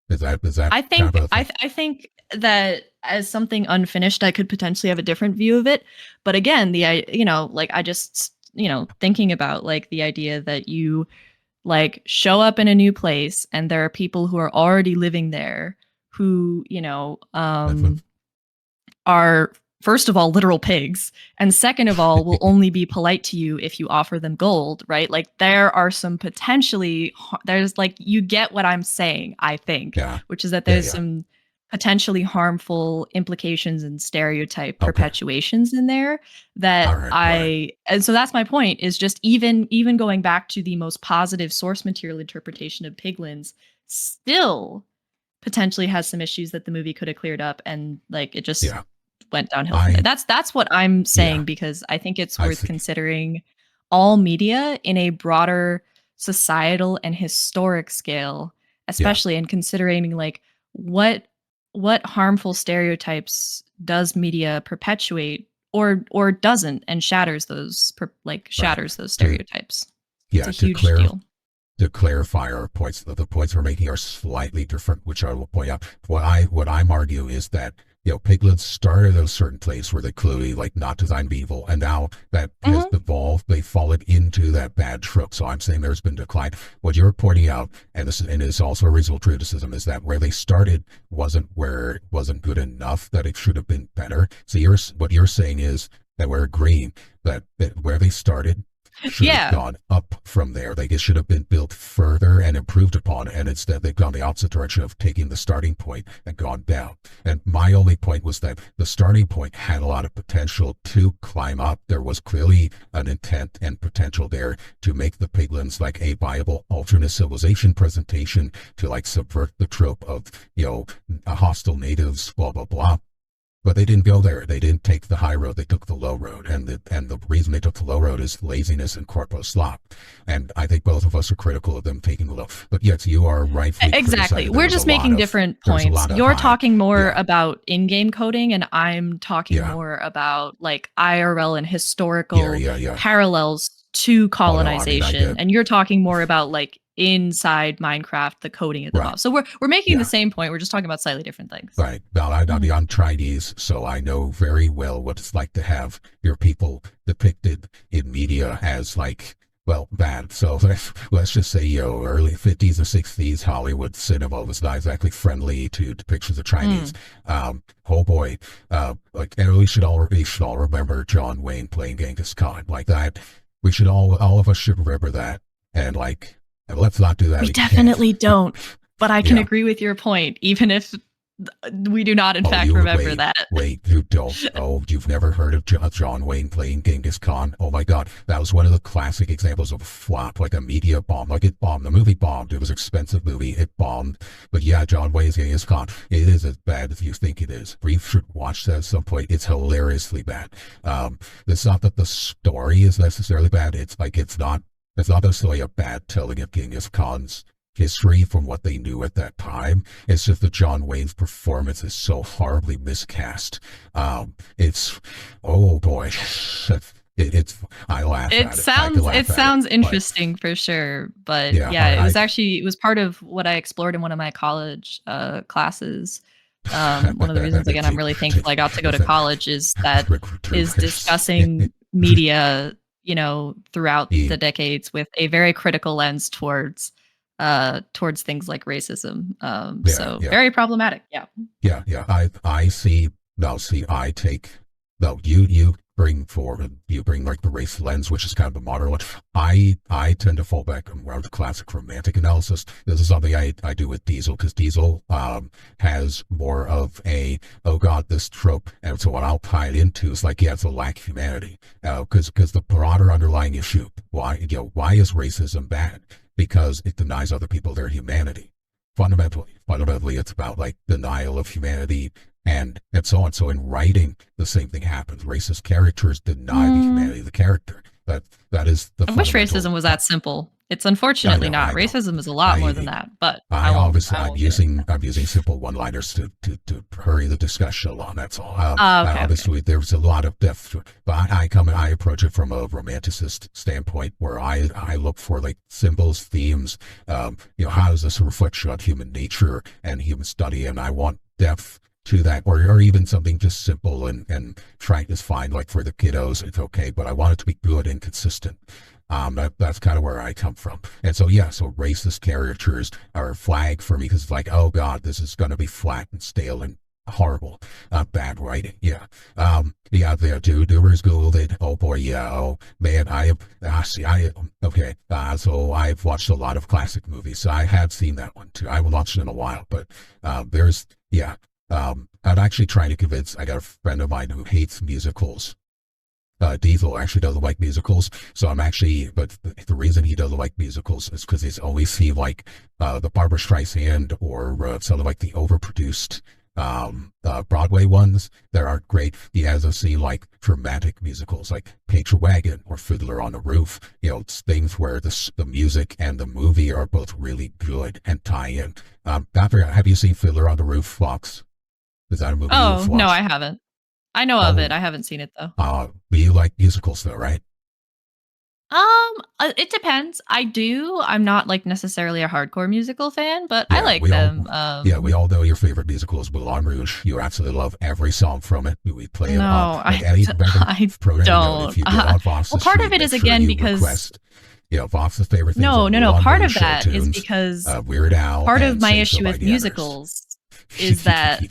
Is that? I think I think that as something unfinished, I could potentially have a different view of it. But again, thinking about like the idea that you like show up in a new place and there are people who are already living there who, are, first of all, literal pigs, and second of all, will only be polite to you if you offer them gold, right? Like there are some there's like, you get what I'm saying, I think, which is that there's some potentially harmful implications and stereotype perpetuations in there that and so that's my point, is just even going back to the most positive source material interpretation of piglins still potentially has some issues that the movie could have cleared up, and like it just went downhill from there. That's what I'm saying, because I think it's worth considering all media in a broader societal and historic scale, especially in considering like what harmful stereotypes does media perpetuate or doesn't, and shatters those those stereotypes. Yeah, it's a huge deal. To clarify our points, the points we're making are slightly different, which I will point out. What I'm arguing is that piglins started at a certain place where they clearly like not designed to be evil, and now that has evolved, they fallen into that bad trope. So I'm saying there's been decline. What you're pointing out, and it's also a reasonable criticism, is that where they started wasn't good enough, that it should have been better. So what you're saying is that we're agreeing that where they started should have gone up from there. They should have been built further and improved upon, and instead they've gone the opposite direction of taking the starting point and gone down. And my only point was that the starting point had a lot of potential to climb up. There was clearly an intent and potential there to make the piglins like a viable alternate civilization presentation, to like subvert the trope of hostile natives, blah blah blah. But they didn't go there. They didn't take the high road. They took the low road. And the reason they took the low road is laziness and corpo slop. And I think both of us are critical of them taking the low. But yes, you are rightfully exactly. We're just making different points. You're talking more about in-game coding, and I'm talking more about like IRL and historical parallels to colonization. And you're talking more about like inside Minecraft, the coding of the mob. So we're making the same point. We're just talking about slightly different things. Right. Now, I'm Chinese, so I know very well what it's like to have your people depicted in media as like, well, bad. So let's just say, early 50s or 60s, Hollywood cinema was not exactly friendly to depictions of Chinese. Oh boy. Like, and we should all remember John Wayne playing Genghis Khan like that. We should all of us should remember that. And like, let's not do that. We definitely don't. But I can agree with your point, even if we do not, in fact, remember that. Wait, you don't. Oh, you've never heard of John Wayne playing Genghis Khan? Oh my God, that was one of the classic examples of a flop, like a media bomb. Like it bombed. The movie bombed. It was an expensive movie. It bombed. But yeah, John Wayne's Genghis Khan. It is as bad as you think it is. You should watch that at some point. It's hilariously bad. It's not that the story is necessarily bad. It's not necessarily a bad telling of Genghis Khan's history from what they knew at that time. It's just that John Wayne's performance is so horribly miscast. It's, oh boy, I laugh at it. It sounds interesting for sure, but it was part of what I explored in one of my college classes. One of the reasons, again, I'm really thankful I got to go to college is discussing media, throughout the decades with a very critical lens towards things like racism. Very problematic. I see. Now, see, you bring like the race lens, which is kind of the modern one. I tend to fall back around the classic romantic analysis. This is something I do with Diesel, because Diesel has more of a, oh God, this trope. And so what I'll tie it into is like, it's a lack of humanity. Because the broader underlying issue, why is racism bad? Because it denies other people their humanity. Fundamentally, it's about like denial of humanity and so on. So in writing, the same thing happens. Racist characters deny the humanity of the character. That is the. I wish racism was that simple. It's unfortunately not. Racism is a lot more than that. But I'm using simple one-liners to hurry the discussion along. That's all. Obviously, there's a lot of depth to it, but I approach it from a romanticist standpoint, where I look for like symbols, themes. How does this reflect on human nature and human study? And I want depth to that, or even something just simple and trying to find, like, for the kiddos, it's okay, but I want it to be good and consistent. That's kind of where I come from. And so racist caricatures are a flag for me, because it's like, oh God, this is going to be flat and stale and horrible, bad writing. The doers Googled it. Oh boy, oh man, so I've watched a lot of classic movies, so I have seen that one too. I haven't watched it in a while, but I'm actually trying to convince, I got a friend of mine who hates musicals. Diesel actually doesn't like musicals, so but the reason he doesn't like musicals is because he's only seen like the Barbra Streisand or something like the overproduced Broadway ones that aren't great. He hasn't seen like dramatic musicals like Patriot Wagon or Fiddler on the Roof. It's things where the music and the movie are both really good and tie in. Have you seen Fiddler on the Roof, Fox? Is that a movie? Oh no, I haven't. I know of it. I haven't seen it though. You like musicals though, right? It depends. I do. I'm not like necessarily a hardcore musical fan, but I like them. We all know your favorite musical is Moulin Rouge. You absolutely love every song from it. We play it on any program. If you go on Vox's part of it is again because Vox's favorite thing. No. Part of that is because Weird Al. Part of my issue with musicals is that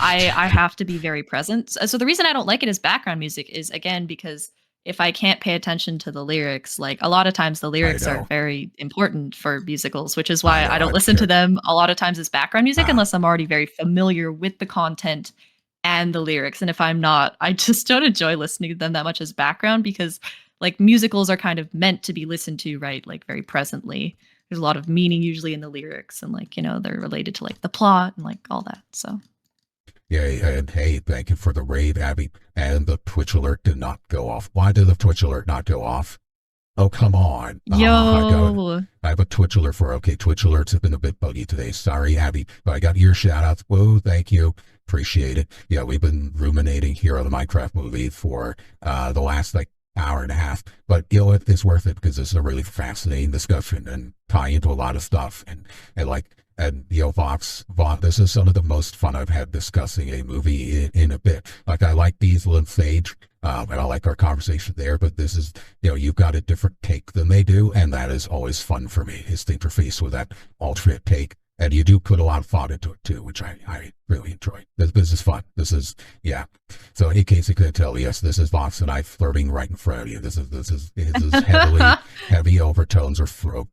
I have to be very present. So the reason I don't like it as background music is, again, because if I can't pay attention to the lyrics, like a lot of times the lyrics are very important for musicals, which is why I don't listen to them a lot of times as background music unless I'm already very familiar with the content and the lyrics. And if I'm not, I just don't enjoy listening to them that much as background, because like musicals are kind of meant to be listened to, right? Like very presently. There's a lot of meaning usually in the lyrics, and like, they're related to like the plot and like all that. So and hey, thank you for the raid, Abby. And the Twitch alert did not go off. Why did the Twitch alert not go off? Oh, come on. Yo. I have a Twitch alert Twitch alerts have been a bit buggy today. Sorry, Abby, but I got your shout outs. Whoa, thank you. Appreciate it. We've been ruminating here on the Minecraft movie for the last like hour and a half. But it's worth it because it's a really fascinating discussion and tie into a lot of stuff. And Vox, this is some of the most fun I've had discussing a movie in a bit. Like, I like Diesel and Sage, and I like our conversation there, but this is, you've got a different take than they do, and that is always fun for me, is to interface with that alternate take. And you do put a lot of thought into it too, which I really enjoy. This is fun. This is, yeah. So in case you couldn't tell, yes, this is Vox and I flirting right in front of you. This is heavy overtones or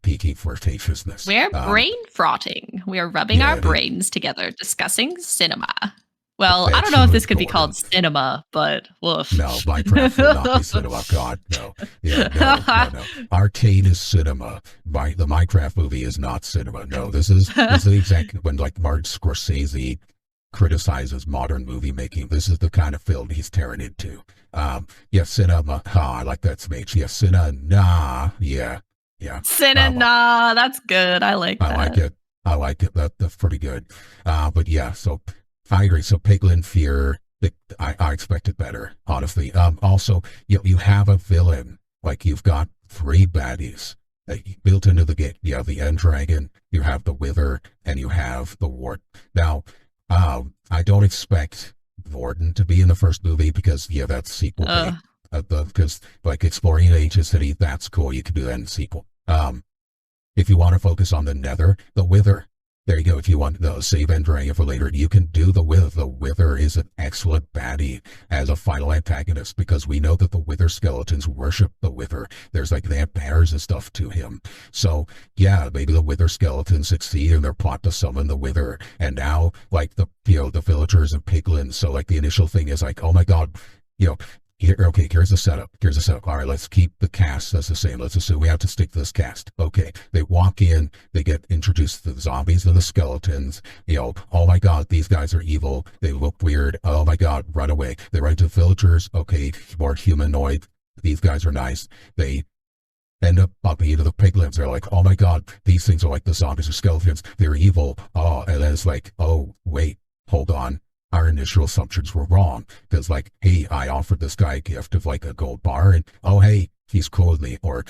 peaky flirtatiousness. We're brain frotting. We are rubbing our brains together, discussing cinema. Well, I don't know if this could be called cinema, but woof. No, Minecraft will not be cinema. God, no. Yeah, no. Arcade is cinema. The Minecraft movie is not cinema. No, this is exactly when like Martin Scorsese criticizes modern movie making. This is the kind of film he's tearing into. Cinema. I like that smage. Cinema. Yeah. Cinema. That's good. I like that. I like it. That's pretty good. But yeah, so I agree. So Piglin Fear, I expected better, honestly. Also, you have a villain. Like, you've got 3 baddies built into the game. You have the End Dragon, you have the Wither, and you have the Ward. Now, I don't expect Warden to be in the first movie because, that's sequel bait. Because, like, exploring an ancient city, that's cool. You can do that in the sequel. If you want to focus on the Nether, the Wither, there you go. If you want to save End Dragon for later, you can do the Wither. The Wither is an excellent baddie as a final antagonist because we know that the Wither skeletons worship the Wither. There's like, they have banners and stuff to him. So yeah, maybe the Wither skeletons succeed in their plot to summon the Wither. And now, like, the villagers and piglins. So like, the initial thing is like, oh my God, here's the setup. All right, let's keep the cast as the same. Let's assume we have to stick to this cast. Okay, they walk in, they get introduced to the zombies and the skeletons. Oh my God, these guys are evil. They look weird. Oh my God, run away. They run to villagers. Okay, more humanoid. These guys are nice. They end up bumping into the piglins. They're like, oh my God, these things are like the zombies or skeletons. They're evil. Oh, and then it's like, oh, wait, hold on. Our initial assumptions were wrong because, like, hey, I offered this guy a gift of like a gold bar, and oh hey, he's cool with me, or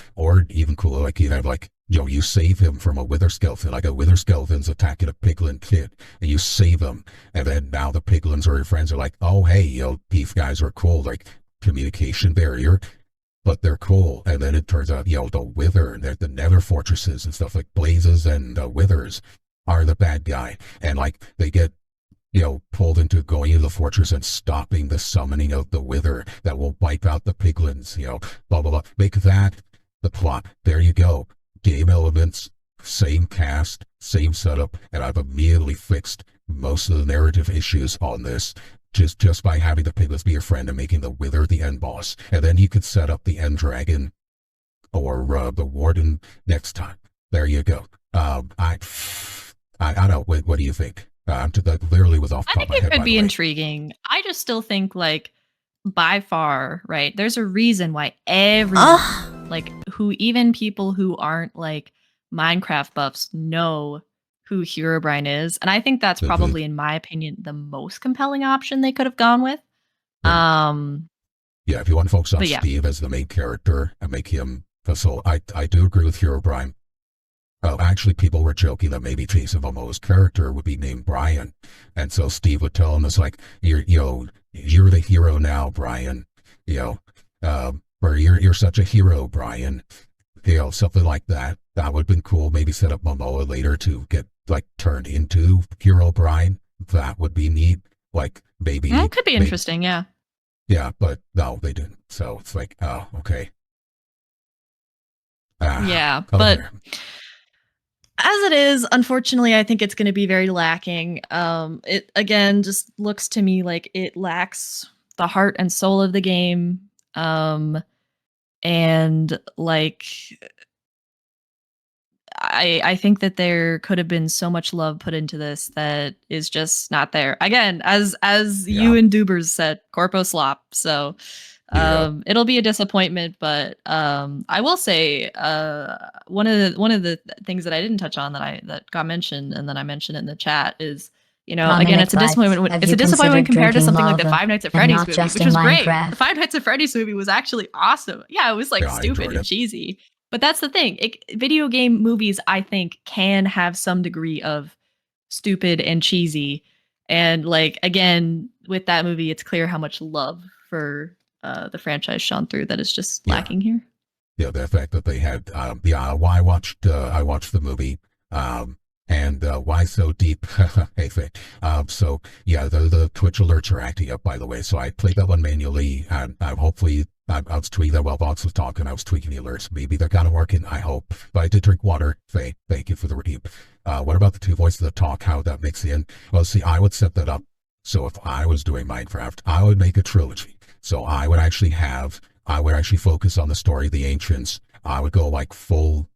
even cooler, like, you have like, you save him from a Wither skeleton, like a Wither skeleton's attacking a piglin kid, and you save him, and then now the piglins or your friends are like, oh hey, these guys are cool, like, communication barrier, but they're cool, and then it turns out, the Wither and the Nether fortresses and stuff like Blazes and Withers are the bad guy, and like, they get pulled into going into the fortress and stopping the summoning of the Wither that will wipe out the piglins, blah, blah, blah. Make that the plot. There you go. Game elements, same cast, same setup, and I've immediately fixed most of the narrative issues on this just by having the piglins be your friend and making the Wither the end boss. And then you could set up the End Dragon or the Warden next time. There you go. I don't know. What do you think? Literally was off the top of my head. I think it could be intriguing. I just still think, like, by far, right? There's a reason why everyone, like, even people who aren't like Minecraft buffs know who Herobrine is, and I think that's probably, in my opinion, the most compelling option they could have gone with. Yeah, if you want to focus on Steve as the main character and make him so I do agree with Herobrine. Actually, people were joking that maybe Jason Momoa's character would be named Brian, and so Steve would tell him, "It's like you're the hero now, Brian. Or you're such a hero, Brian. Something like that. That would have been cool. Maybe set up Momoa later to get like turned into Hero Brian. That would be neat. Like maybe it could be interesting. Yeah. Yeah, but no, they didn't. So it's like, oh, okay. Yeah, but. As it is, unfortunately, I think it's going to be very lacking. It, again, just looks to me like it lacks the heart and soul of the game. And like, I think that there could have been so much love put into this that is just not there. Again, as you and Dubers said, corpo slop. So it'll be a disappointment, but I will say one of the things that I didn't touch on that got mentioned and then I mentioned it in the chat is, You know, again, it's a disappointment. It's a disappointment compared to something like the Five Nights at Freddy's movie, which was great. The Five Nights at Freddy's movie was actually awesome. Yeah, it was like stupid and cheesy. But that's the thing. Video game movies, I think, can have some degree of stupid and cheesy. And like, again, with that movie, it's clear how much love for the franchise shone through that is just lacking here. Yeah, the fact that they had, I watched the movie, and why so deep? Hey, Faye. So yeah, the Twitch alerts are acting up, by the way. So I played that one manually, and hopefully I was tweaking that while Vox was talking. I was tweaking the alerts. Maybe they're kind of working. I hope. But I did drink water. Faye, thank you for the redeem. What about the two voices that talk? How that makes in? Well, see, I would set that up. So if I was doing Minecraft, I would make a trilogy. So I would actually focus on the story of the ancients. I would go like full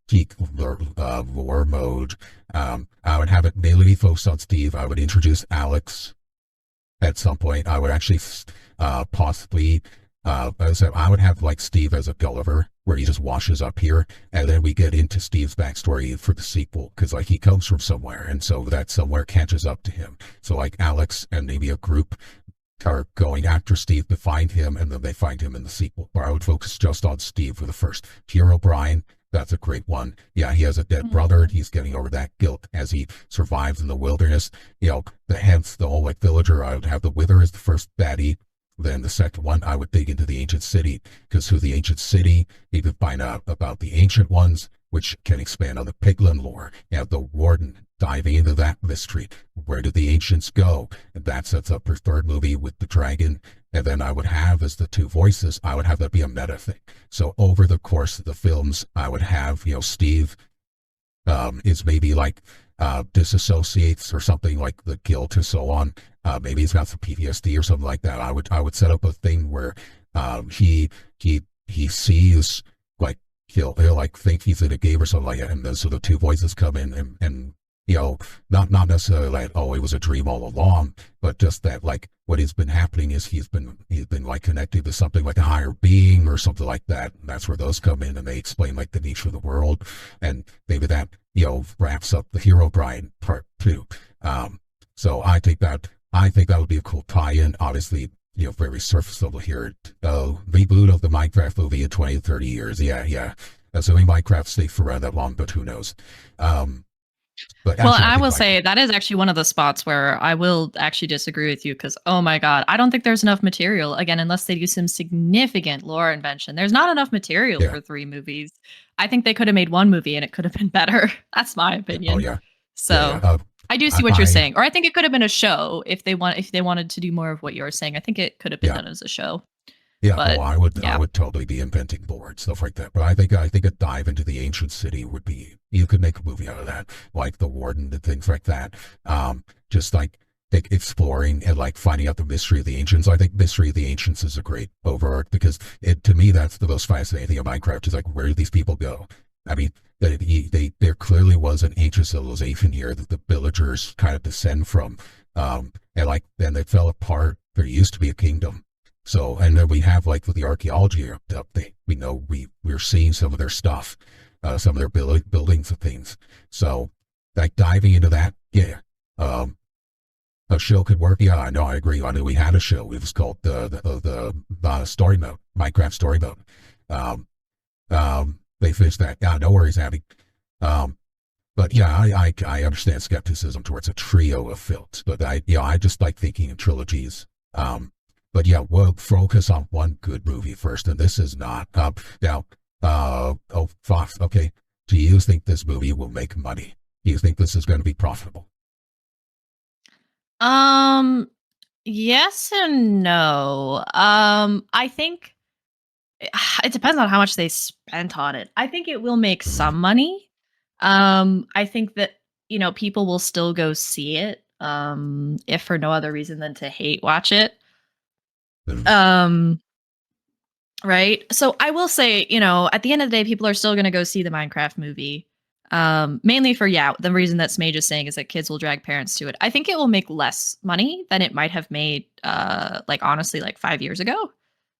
geek lore mode. I would have it mainly focused on Steve. I would introduce Alex at some point. I would actually possibly, I would have like Steve as a Gulliver, where he just washes up here, and then we get into Steve's backstory for the sequel, because like he comes from somewhere, and so that somewhere catches up to him. So like Alex and maybe a group are going after Steve to find him, and then they find him in the sequel. Where I would focus just on Steve for the first. Hero Brian, that's a great one. Yeah, he has a dead brother. He's getting over that guilt as he survives in the wilderness. You know, hence the whole like villager. I would have the Wither as the first baddie. Then the second one, I would dig into the ancient city, because through the ancient city, you can find out about the ancient ones, which can expand on the Piglin lore. You have the Warden diving into that mystery. Where did the ancients go? And that sets up her third movie with the dragon. And then I would have, as the two voices, I would have that be a meta thing. So over the course of the films, I would have, you know, Steve is maybe like disassociates or something, like the guilt or so on. Maybe he's got some PTSD or something like that. I would set up a thing where he sees, like he'll like think he's in a game or something like that, and then so the two voices come in and you know, not necessarily like, oh, it was a dream all along, but just that like what has been happening is he's been like connected to something like a higher being or something like that. And that's where those come in, and they explain like the nature of the world, and maybe that, you know, wraps up the Hero Brian part 2. So I think that would be a cool tie-in. Obviously, you know, very surface level here. Reboot of the Minecraft movie in 20 to 30 years. Yeah. Assuming Minecraft stays for around that long, but who knows? But well, I will say that is actually one of the spots where I will actually disagree with you, because, oh my God, I don't think there's enough material, again, unless they do some significant lore invention. There's not enough material for 3 movies. I think they could have made 1 movie and it could have been better. That's my opinion. Oh, yeah. So I do see what you're saying. Or I think it could have been a show if they wanted to do more of what you're saying. I think it could have been done as a show. Yeah, but, I would totally be inventing lore, stuff like that. But I think a dive into the ancient city would be, you could make a movie out of that, like the Warden and things like that. Just like exploring and like finding out the mystery of the ancients. I think mystery of the ancients is a great overarch, because to me that's the most fascinating thing of Minecraft, is like, where do these people go? I mean, there clearly was an ancient civilization here that the villagers kind of descend from, and then they fell apart. There used to be a kingdom. So, and then we have like with the archaeology update, we know we're seeing some of their stuff, some of their buildings and things. So, like diving into that, a show could work. Yeah, I know, I agree. I knew we had a show. It was called the story mode, Minecraft story mode. They finished that. Yeah, no worries, Abby. But yeah, I understand skepticism towards a trio of films, but I just like thinking in trilogies. But yeah, we'll focus on one good movie first, and this is not. Fox, okay. Do you think this movie will make money? Do you think this is going to be profitable? Yes and no. I think it depends on how much they spent on it. I think it will make some money. I think that, you know, people will still go see it, if for no other reason than to hate watch it. Right. So I will say, you know, at the end of the day, people are still going to go see the Minecraft movie. Mainly for, the reason that Smage is saying is that kids will drag parents to it. I think it will make less money than it might have made, honestly, 5 years ago.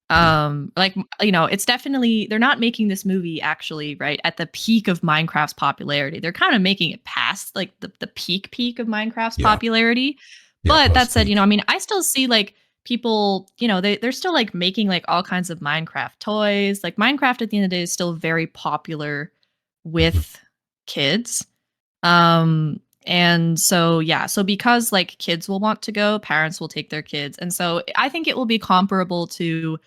Like, it's definitely, they're not making this movie actually right at the peak of Minecraft's popularity. They're kind of making it past like the peak of Minecraft's Yeah. popularity. Yeah. But that Post said, peak. I mean, I still see like people, they're still like making like all kinds of Minecraft toys. Like Minecraft at the end of the day is still very popular Mhm. with kids. And so yeah, so because like kids will want to go, parents will take their kids. And so I think it will be comparable to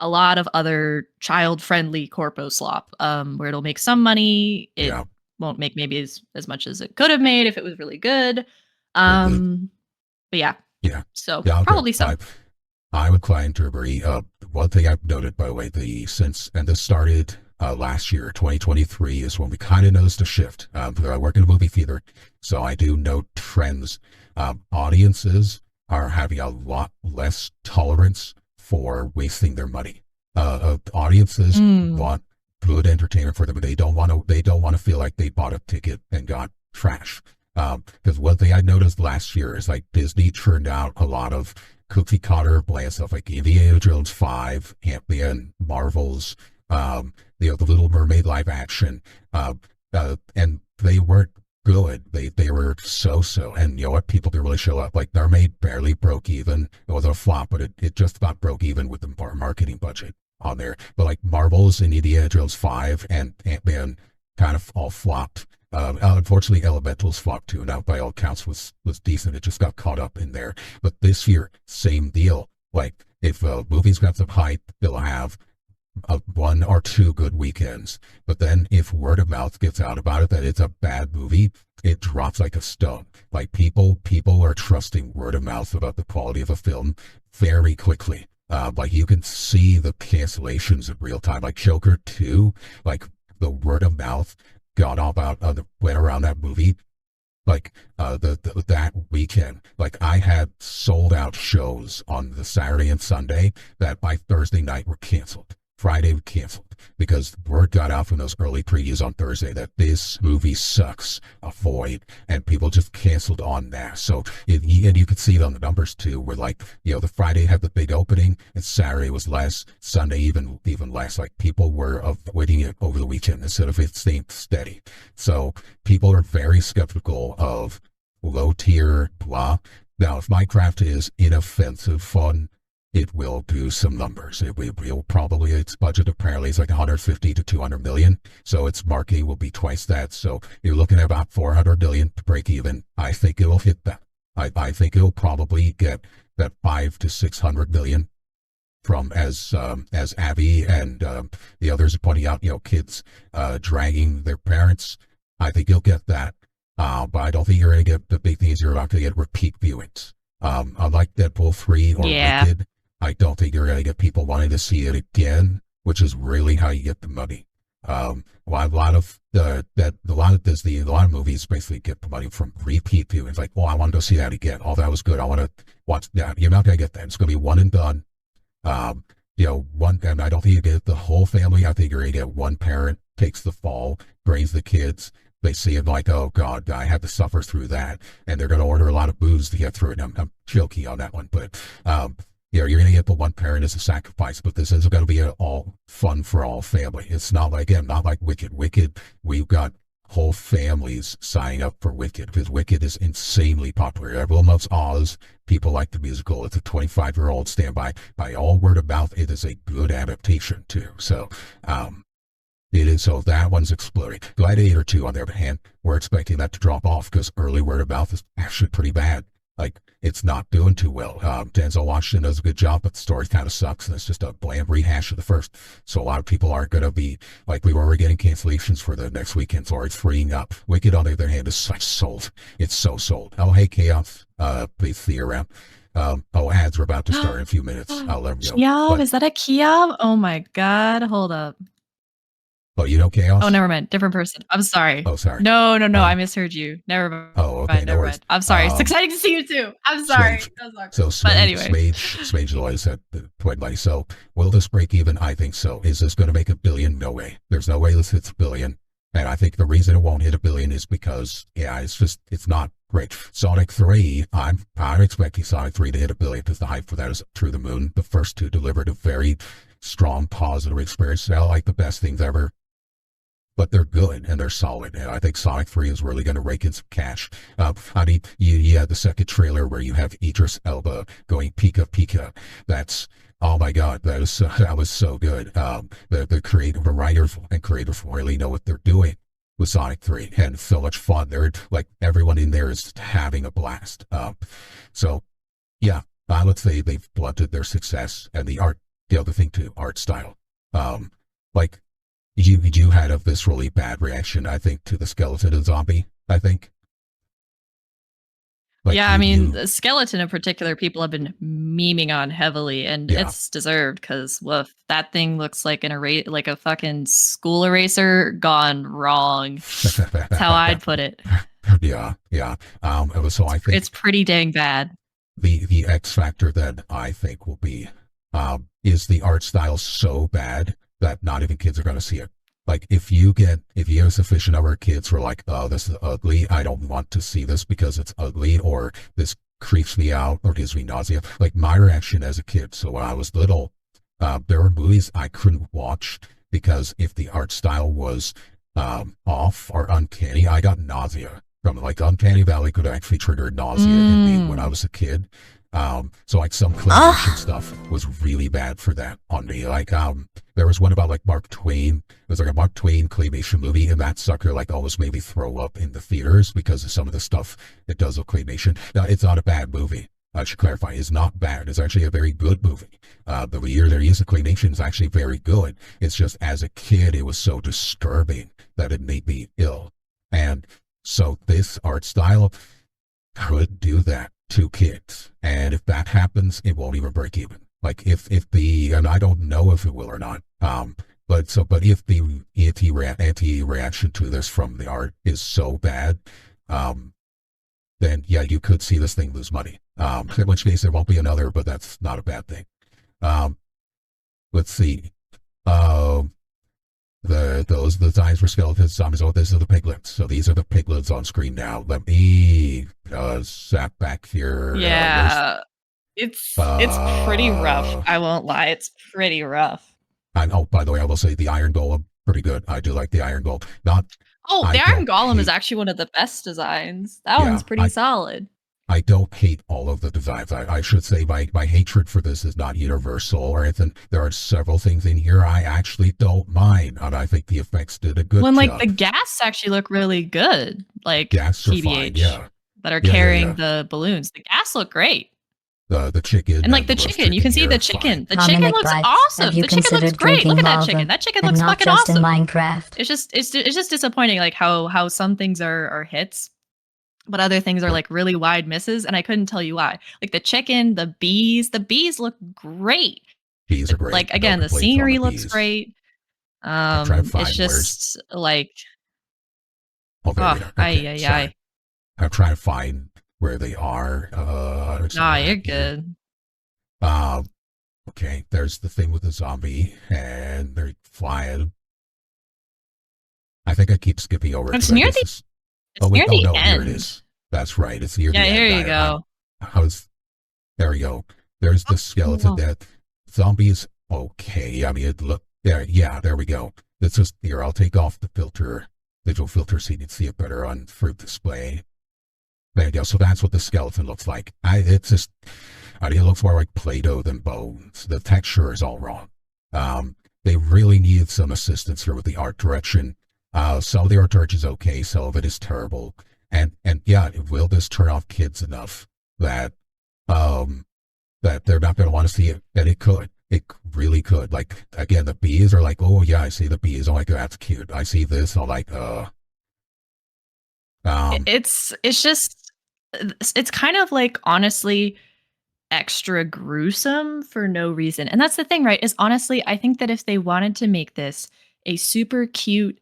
a lot of other child-friendly corpo slop, where it'll make some money. It Yeah. won't make maybe as much as it could have made if it was really good. Mhm. But yeah, Yeah. so Yeah. Okay. probably so. I would client to agree. One thing I've noted, by the way, and this started last year, 2023, is when we kind of noticed a shift. I work in a movie theater, so I do note trends. Audiences are having a lot less tolerance for wasting their money. Audiences Mm. want good entertainment for them, but they don't want to. They don't want to feel like they bought a ticket and got trash. Because one thing I noticed last year is like Disney churned out a lot of cookie cutter bland stuff like Indiana Jones 5, Ant-Man, Marvel's, the Little Mermaid live action, and they weren't good. They were so, and you know what? People didn't really show up. Like Mermaid barely broke even. It wasn't a flop, but it just about broke even with the marketing budget on there. But like Marvel's and Indiana Jones 5 and Ant-Man kind of all flopped. Unfortunately, Elemental's flopped too. Now, by all accounts, was decent. It just got caught up in there. But this year, same deal. Like, if movies got the hype, they'll have one or two good weekends. But then, if word of mouth gets out about it that it's a bad movie, it drops like a stone. Like people are trusting word of mouth about the quality of a film very quickly. Like you can see the cancellations in real time. Like Joker 2, like the word of mouth got all about went around that movie like that weekend. Like I had sold out shows on the Saturday and Sunday that by Thursday night were canceled. Friday were canceled because word got out from those early previews on Thursday that this movie sucks, avoid, and people just canceled on that. So and you could see it on the numbers too, where like the Friday had the big opening and Saturday was less, Sunday even less. Like people were avoiding it over the weekend instead of it staying steady. So people are very skeptical of low tier blah. Now, if Minecraft is inoffensive fun, it will do some numbers. It will probably, its budget apparently is like 150 to 200 million. So its marketing will be twice that. So you're looking at about 400 million to break even. I think it will hit that. I think it'll probably get that 5 to 600 million from as Abby and the others are pointing out, kids dragging their parents. I think you'll get that. But I don't think you're going to get, the big thing is you're not going to get repeat viewings. Unlike Deadpool 3 or Yeah. Wicked, I don't think you're going to get people wanting to see it again, which is really how you get the money. A lot of Disney, a lot of movies basically get the money from repeat viewings. Like, I want to go see that again. Oh, that was good. I want to watch that. You're not going to get that. It's going to be one and done. One, and I don't think you get the whole family. I think you're going to get one parent takes the fall, brings the kids. They see it like, oh God, I had to suffer through that, and they're going to order a lot of booze to get through it. I'm joking on that one, but you're going to get the one parent as a sacrifice. But this is going to be an all fun for all family. It's not like Wicked. Wicked, we've got whole families signing up for Wicked because Wicked is insanely popular. Everyone loves Oz. People like the musical. It's a 25-year-old standby. By all word of mouth, it is a good adaptation too. So, it is, so that one's exploding. Gladiator 2, on the other hand, we're expecting that to drop off because early word of mouth is actually pretty bad. Like, it's not doing too well. Denzel Washington does a good job, but the story kind of sucks, and it's just a bland rehash of the first. So a lot of people aren't going to be, like, we were getting cancellations for the next weekend, or it's freeing up. Wicked, on the other hand, is like sold. It's so sold. Oh, hey, Chaos. Please see you around. Ads are about to start in a few minutes. I'll let them know. Kiev? Is that a Kiev? Oh my God. Hold up. Oh, you know Chaos? Oh, never mind. Different person. I'm sorry. Oh, sorry. No. I misheard you. Never mind. Oh, okay. No worries. Mind. I'm sorry. It's exciting to see you too. I'm sorry. So, but anyway. Smage Lloyd said, so will this break even? I think so. Is this going to make $1 billion? No way. There's no way this hits $1 billion. And I think the reason it won't hit 1 billion is because, yeah, it's not great. Sonic 3, I'm expecting Sonic 3 to hit 1 billion because the hype for that is through the moon. The first two delivered a very strong, positive experience. They're like the best things ever. But they're good and they're solid. And I think Sonic 3 is really going to rake in some cash. I mean, you had the second trailer where you have Idris Elba going Pika Pika. That's, oh my God, that was so good. The creative writers and creators really know what they're doing with Sonic 3, and it's so much fun. They're like, everyone in there is having a blast. So yeah, I would say they've blunted their success, and the art, the other thing too, art style. Like, you had a viscerally bad reaction, I think, to the skeleton and zombie, I think. Like yeah, I mean, the skeleton in particular, people have been memeing on heavily, and Yeah. it's deserved because woof, that thing looks like like a fucking school eraser gone wrong. That's how I'd put it. Yeah. So I think It's pretty dang bad. the X factor that I think will be is the art style so bad that not even kids are going to see it. Like, if you have a sufficient number of kids who are like, oh, this is ugly, I don't want to see this because it's ugly, or this creeps me out or gives me nausea. Like, my reaction as a kid, so when I was little, there were movies I couldn't watch because if the art style was off or uncanny, I got nausea from it. Like, Uncanny Valley could actually trigger nausea in me when I was a kid. So like some claymation stuff was really bad for that on me. Like, there was one about like Mark Twain. It was like a Mark Twain claymation movie, and that sucker like almost made me throw up in the theaters because of some of the stuff it does with claymation. Now, it's not a bad movie. I should clarify, it's not bad. It's actually a very good movie. The year there is a claymation is actually very good. It's just as a kid, it was so disturbing that it made me ill. And so this art style could do that to kids, and if that happens, it won't even break even. Like, if the, and I don't know if it will or not, but if the anti reaction to this from the art is so bad, then yeah, you could see this thing lose money. In which case there won't be another, but that's not a bad thing. Let's see. Those designs for skeletons, zombies. Oh, these are the piglets. So these are the piglets on screen now. Let me zap back here. Yeah, it's pretty rough. I won't lie, it's pretty rough. Oh, by the way, I will say the Iron Golem, pretty good. I do like the Iron Golem. The Iron Golem is actually one of the best designs. That one's pretty solid. I don't hate all of the designs. I should say my hatred for this is not universal or anything. There are several things in here I actually don't mind, and I think the effects did a good job. Like, the gas actually look really good. Like, gas are fine, yeah. That are carrying the balloons. The gas look great. The chicken. And like the chicken, you can see the chicken. The chicken looks awesome. The chicken looks great. Look at that chicken. That chicken looks fucking awesome. Minecraft. It's just disappointing, like how some things are hits, but other things are like really wide misses, and I couldn't tell you why. Like the chicken, the bees look great. Bees are great. Like, again, the scenery looks great. It's just like, I'm trying to find where they are. You're good. Okay, there's the thing with the zombie, and they're flying. I think I keep skipping over it. It's near the end. Here it is. That's right. It's near the end. Yeah, here you go. There we go. There's the skeleton death. Zombies, okay. I mean, there we go. It's just here. I'll take off the filter, digital filter, so you can see it better on fruit display. There you go. So that's what the skeleton looks like. It looks more like Play-Doh than bones. The texture is all wrong. They really need some assistance here with the art direction. Some of the art direction is okay. Some of it is terrible. And yeah, will this turn off kids enough that they're not going to want to see it? And it could. It really could. Like, again, the bees are like, oh yeah, I see the bees. I'm like, that's cute. I see this. I'm like, it's kind of like, honestly, extra gruesome for no reason. And that's the thing, right? Is honestly, I think that if they wanted to make this a super cute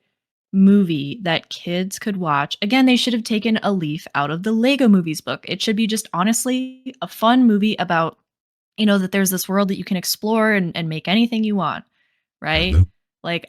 movie that kids could watch, again, they should have taken a leaf out of the Lego Movies book. It should be just honestly a fun movie about, that there's this world that you can explore and make anything you want, right? Mm-hmm. Like,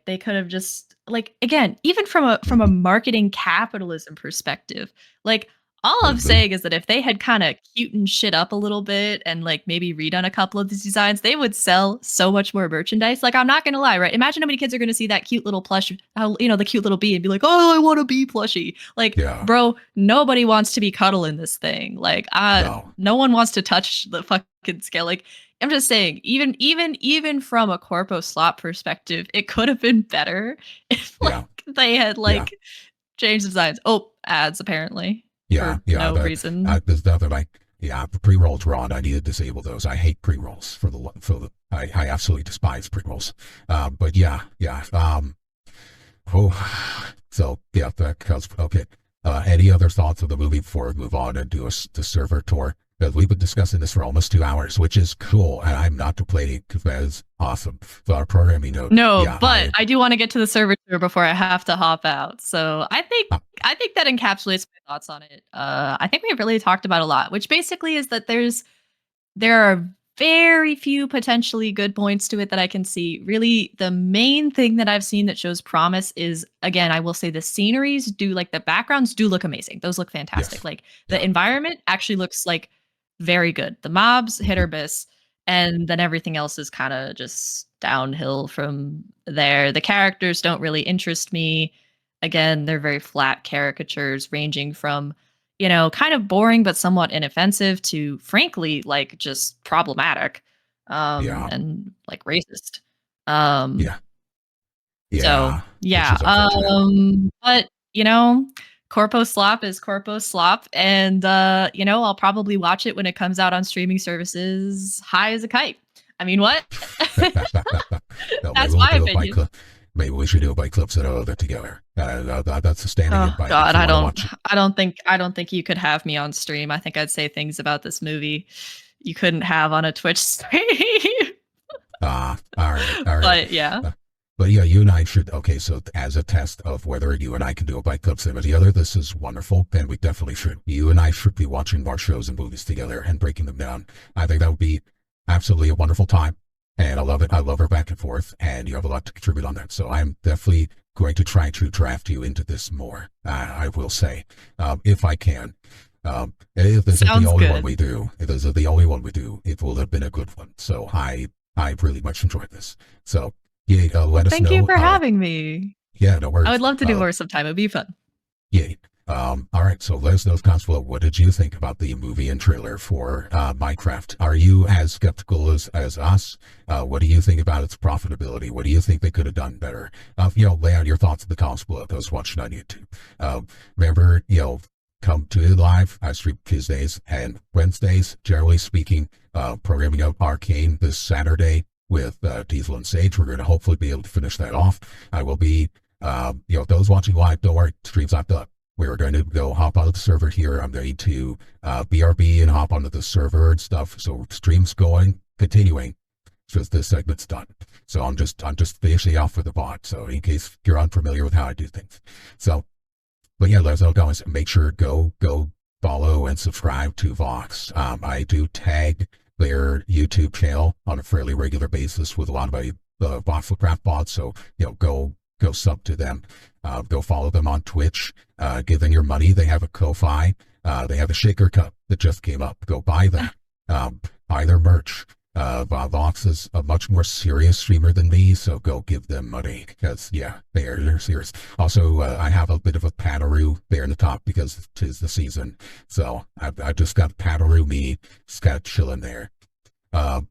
they could have just like again, even from a marketing capitalism perspective, like all I'm Mhm. saying is that if they had kind of cutened shit up a little bit and like maybe redone a couple of these designs, they would sell so much more merchandise. Like I'm not gonna lie, right? Imagine how many kids are gonna see that cute little plush, how the cute little bee and be like, oh, I want a bee plushie. Like, Yeah. bro, nobody wants to be cuddling this thing. Like, No. no one wants to touch the fucking scale. Like, I'm just saying, even from a corpo slot perspective, it could have been better if like Yeah. they had Yeah. like changed designs. Oh, ads apparently Yeah. for Yeah. no reason. There's nothing like, yeah, pre-rolls were on. I need to disable those. I hate pre-rolls I absolutely despise pre-rolls. But yeah. Yeah. Oh, so yeah, that goes, okay. Any other thoughts of the movie before we move on and do the server tour? Because we've been discussing this for almost 2 hours, which is cool, and I'm not complaining because that is awesome. For our programming note, No, yeah, but I do want to get to the server tour before I have to hop out. So uh, I think that encapsulates my thoughts on it. I think we've really talked about a lot, which basically is that there are very few potentially good points to it that I can see. Really, the main thing that I've seen that shows promise is, again, I will say the sceneries do, like the backgrounds do look amazing. Those look fantastic. yes, Like the yeah, environment actually looks like very good. The mobs hit mhm, or miss, and then everything else is kind of just downhill from there. The characters don't really interest me. Again, they're very flat caricatures ranging from kind of boring but somewhat inoffensive to frankly like just problematic yeah, and like racist. Um yeah, so yeah, which yeah, is unfortunate. but Corpo Slop is Corpo Slop and I'll probably watch it when it comes out on streaming services high as a kite. I mean, what? No, maybe That's we'll my do a bike opinion. club. Maybe we should do a bike club set of that together. That's a standing Oh invite if god, you want to watch it. I don't think you could have me on stream. I think I'd say things about this movie you couldn't have on a Twitch stream. All right, all right. But yeah. Uh, but yeah, you and I should. Okay, so as a test of whether you and I can do a bike club cinema together, this is wonderful, and we definitely should. You and I should be watching more shows and movies together and breaking them down. I think that would be absolutely a wonderful time, and I love it. I love our back and forth, and you have a lot to contribute on that. So I'm definitely going to try to draft you into this more. I will say, if I can. If this is the Sounds only one good. we do, if this is the only one we do, it will have been a good one. So I really much enjoyed this. So yeah, let us Thank you know. for having me. Yeah, no I worries. would love to do more sometime. It'd be fun. Yeah. All right. So let us know, Constable, what did you think about the movie and trailer for Minecraft? Are you as skeptical as us? What do you think about its profitability? What do you think they could have done better? Lay out your thoughts in the comments below. Those watching on YouTube. Remember, come to it live. I stream Tuesdays and Wednesdays, generally speaking. Programming up Arcane this Saturday with Diesel and Sage. We're going to hopefully be able to finish that off. I will be, those watching live, don't worry, stream's not done. We're going to go hop onto the server here. I'm going to BRB and hop onto the server and stuff. So stream's going, continuing. So this segment's done. So I'm just finishing off with the bot. So in case you're unfamiliar with how I do things. So, but yeah, let us know, guys. Make sure go follow and subscribe to Vox. I do tag their YouTube channel on a fairly regular basis with a lot of my Voxelcraft bots. So go sub to them. Go follow them on Twitch. Give them your money. They have a Ko-Fi. They have a shaker cup that just came up. Go buy that. Buy their merch. Vox is a much more serious streamer than me, so go give them money because yeah, they're serious. Also, I have a bit of a Pataroo there in the top because 'tis the season, so I just got Pataroo me, just got chilling there.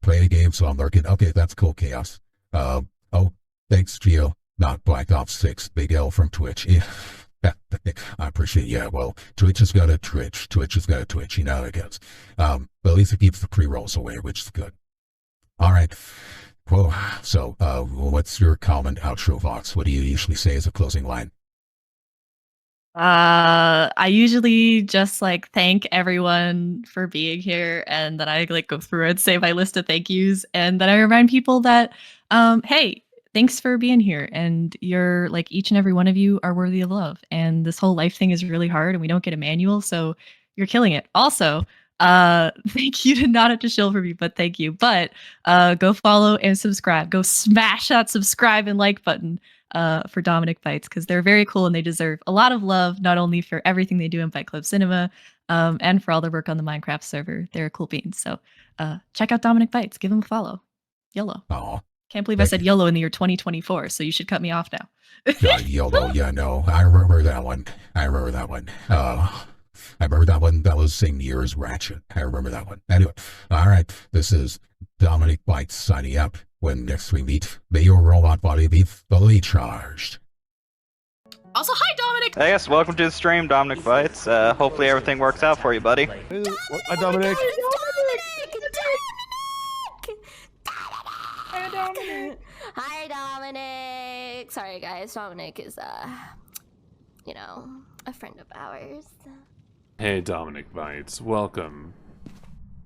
Play a game, so I'm lurking. Okay, that's cool, Chaos. Oh, thanks, Gio. Not Black Ops 6, Big L from Twitch. Yeah. I appreciate it. Yeah, well, Twitch has got a Twitch. Twitch has got a Twitch. You know how it goes. But at least it keeps the pre-rolls away, which is good. All right. Well, so what's your comment outro, Vox? What do you usually say as a closing line? I usually just like thank everyone for being here and then I like go through and say my list of thank yous and then I remind people that hey, thanks for being here and you're like each and every one of you are worthy of love and this whole life thing is really hard and we don't get a manual so you're killing it. Also, thank you to not have to shill for me, but thank you. But go follow and subscribe. Go smash that subscribe and like button. for Dominic Bytes, because they're very cool and they deserve a lot of love, not only for everything they do in Byte Club Cinema, and for all their work on the Minecraft server. They're cool beans. So check out Dominic Bytes. Give him a follow. YOLO. Oh, Can't believe I said YOLO in the year 2024, so you should cut me off now. YOLO. Yeah, no, I remember that one. I remember that one. That was same year as Ratchet. I remember that one. Anyway, all right. This is Dominic Bytes signing out. When next we meet, may your robot body be fully charged. Also, hi, Dominic. Hey guys, welcome to the stream, Dominic Bytes. Hopefully everything works out for you, buddy. Hi, Dominic. Hi, Dominic. Hi, Dominic. Sorry, guys. Dominic is, you know, a friend of ours. Hey, Dominic Bytes. Welcome.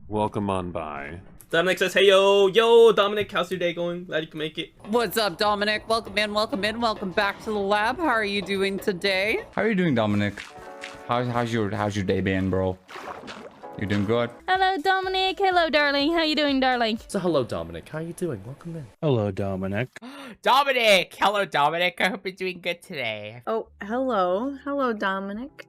Welcome on by. Dominic says, hey, yo, Dominic, how's your day going? Glad you can make it. What's up, Dominic? Welcome in, welcome back to the lab. How are you doing today? How are you doing, Dominic? How's your day been, bro? You doing good? Hello, Dominic. Hello, darling. How you doing, darling? So, hello, Dominic. How are you doing? Welcome in. Hello, Dominic. Dominic! Hello, Dominic. I hope you're doing good today. Oh, hello. Hello, Dominic.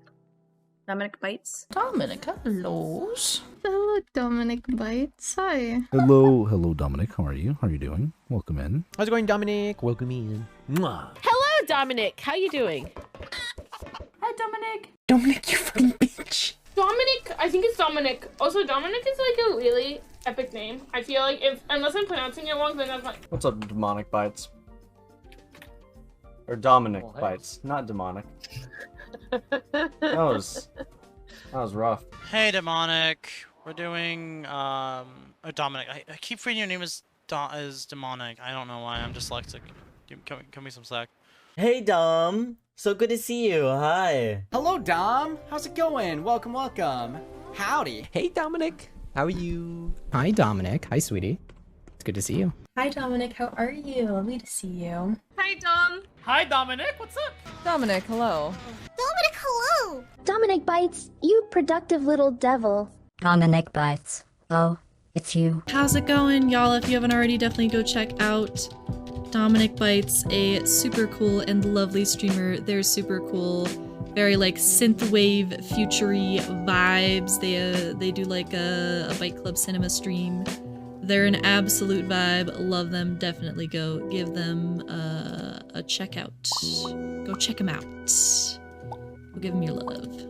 Dominic Bytes. Dominic, hellos. Hello, Dominic Bytes. Hi. Hello, Dominic. How are you? How are you doing? Welcome in. How's it going, Dominic? Welcome in. Mwah. Hello, Dominic. How you doing? Hi, Dominic. Dominic, you fucking bitch. Dominic, I think it's Dominic. Also, Dominic is like a really epic name. I feel like unless I'm pronouncing it wrong, then that's fine. What's up, Demonic Bytes? Or Dominic Bytes, not demonic. That was rough. Hey, Demonic. We're doing Dominic. I keep reading your name as Demonic. I don't know why. I'm dyslexic. Give me some slack. Hey, Dom. So good to see you. Hi. Hello, Dom. How's it going? Welcome. Howdy. Hey, Dominic. How are you? Hi, Dominic. Hi, sweetie. It's good to see you. Hi, Dominic. How are you? Lovely to see you. Hi, Dom. Hi, Dominic. What's up? Dominic, hello. Dominic, hello. Dominic Bytes, you productive little devil. Dominic Bytes. Oh, it's you. How's it going, y'all? If you haven't already, definitely go check out Dominic Bytes, a super cool and lovely streamer. They're super cool. Very like synthwave futury vibes. They do like a Byte Club Cinema stream. They're an absolute vibe. Love them. Definitely go give them a check out. Go check them out. Go give them your love.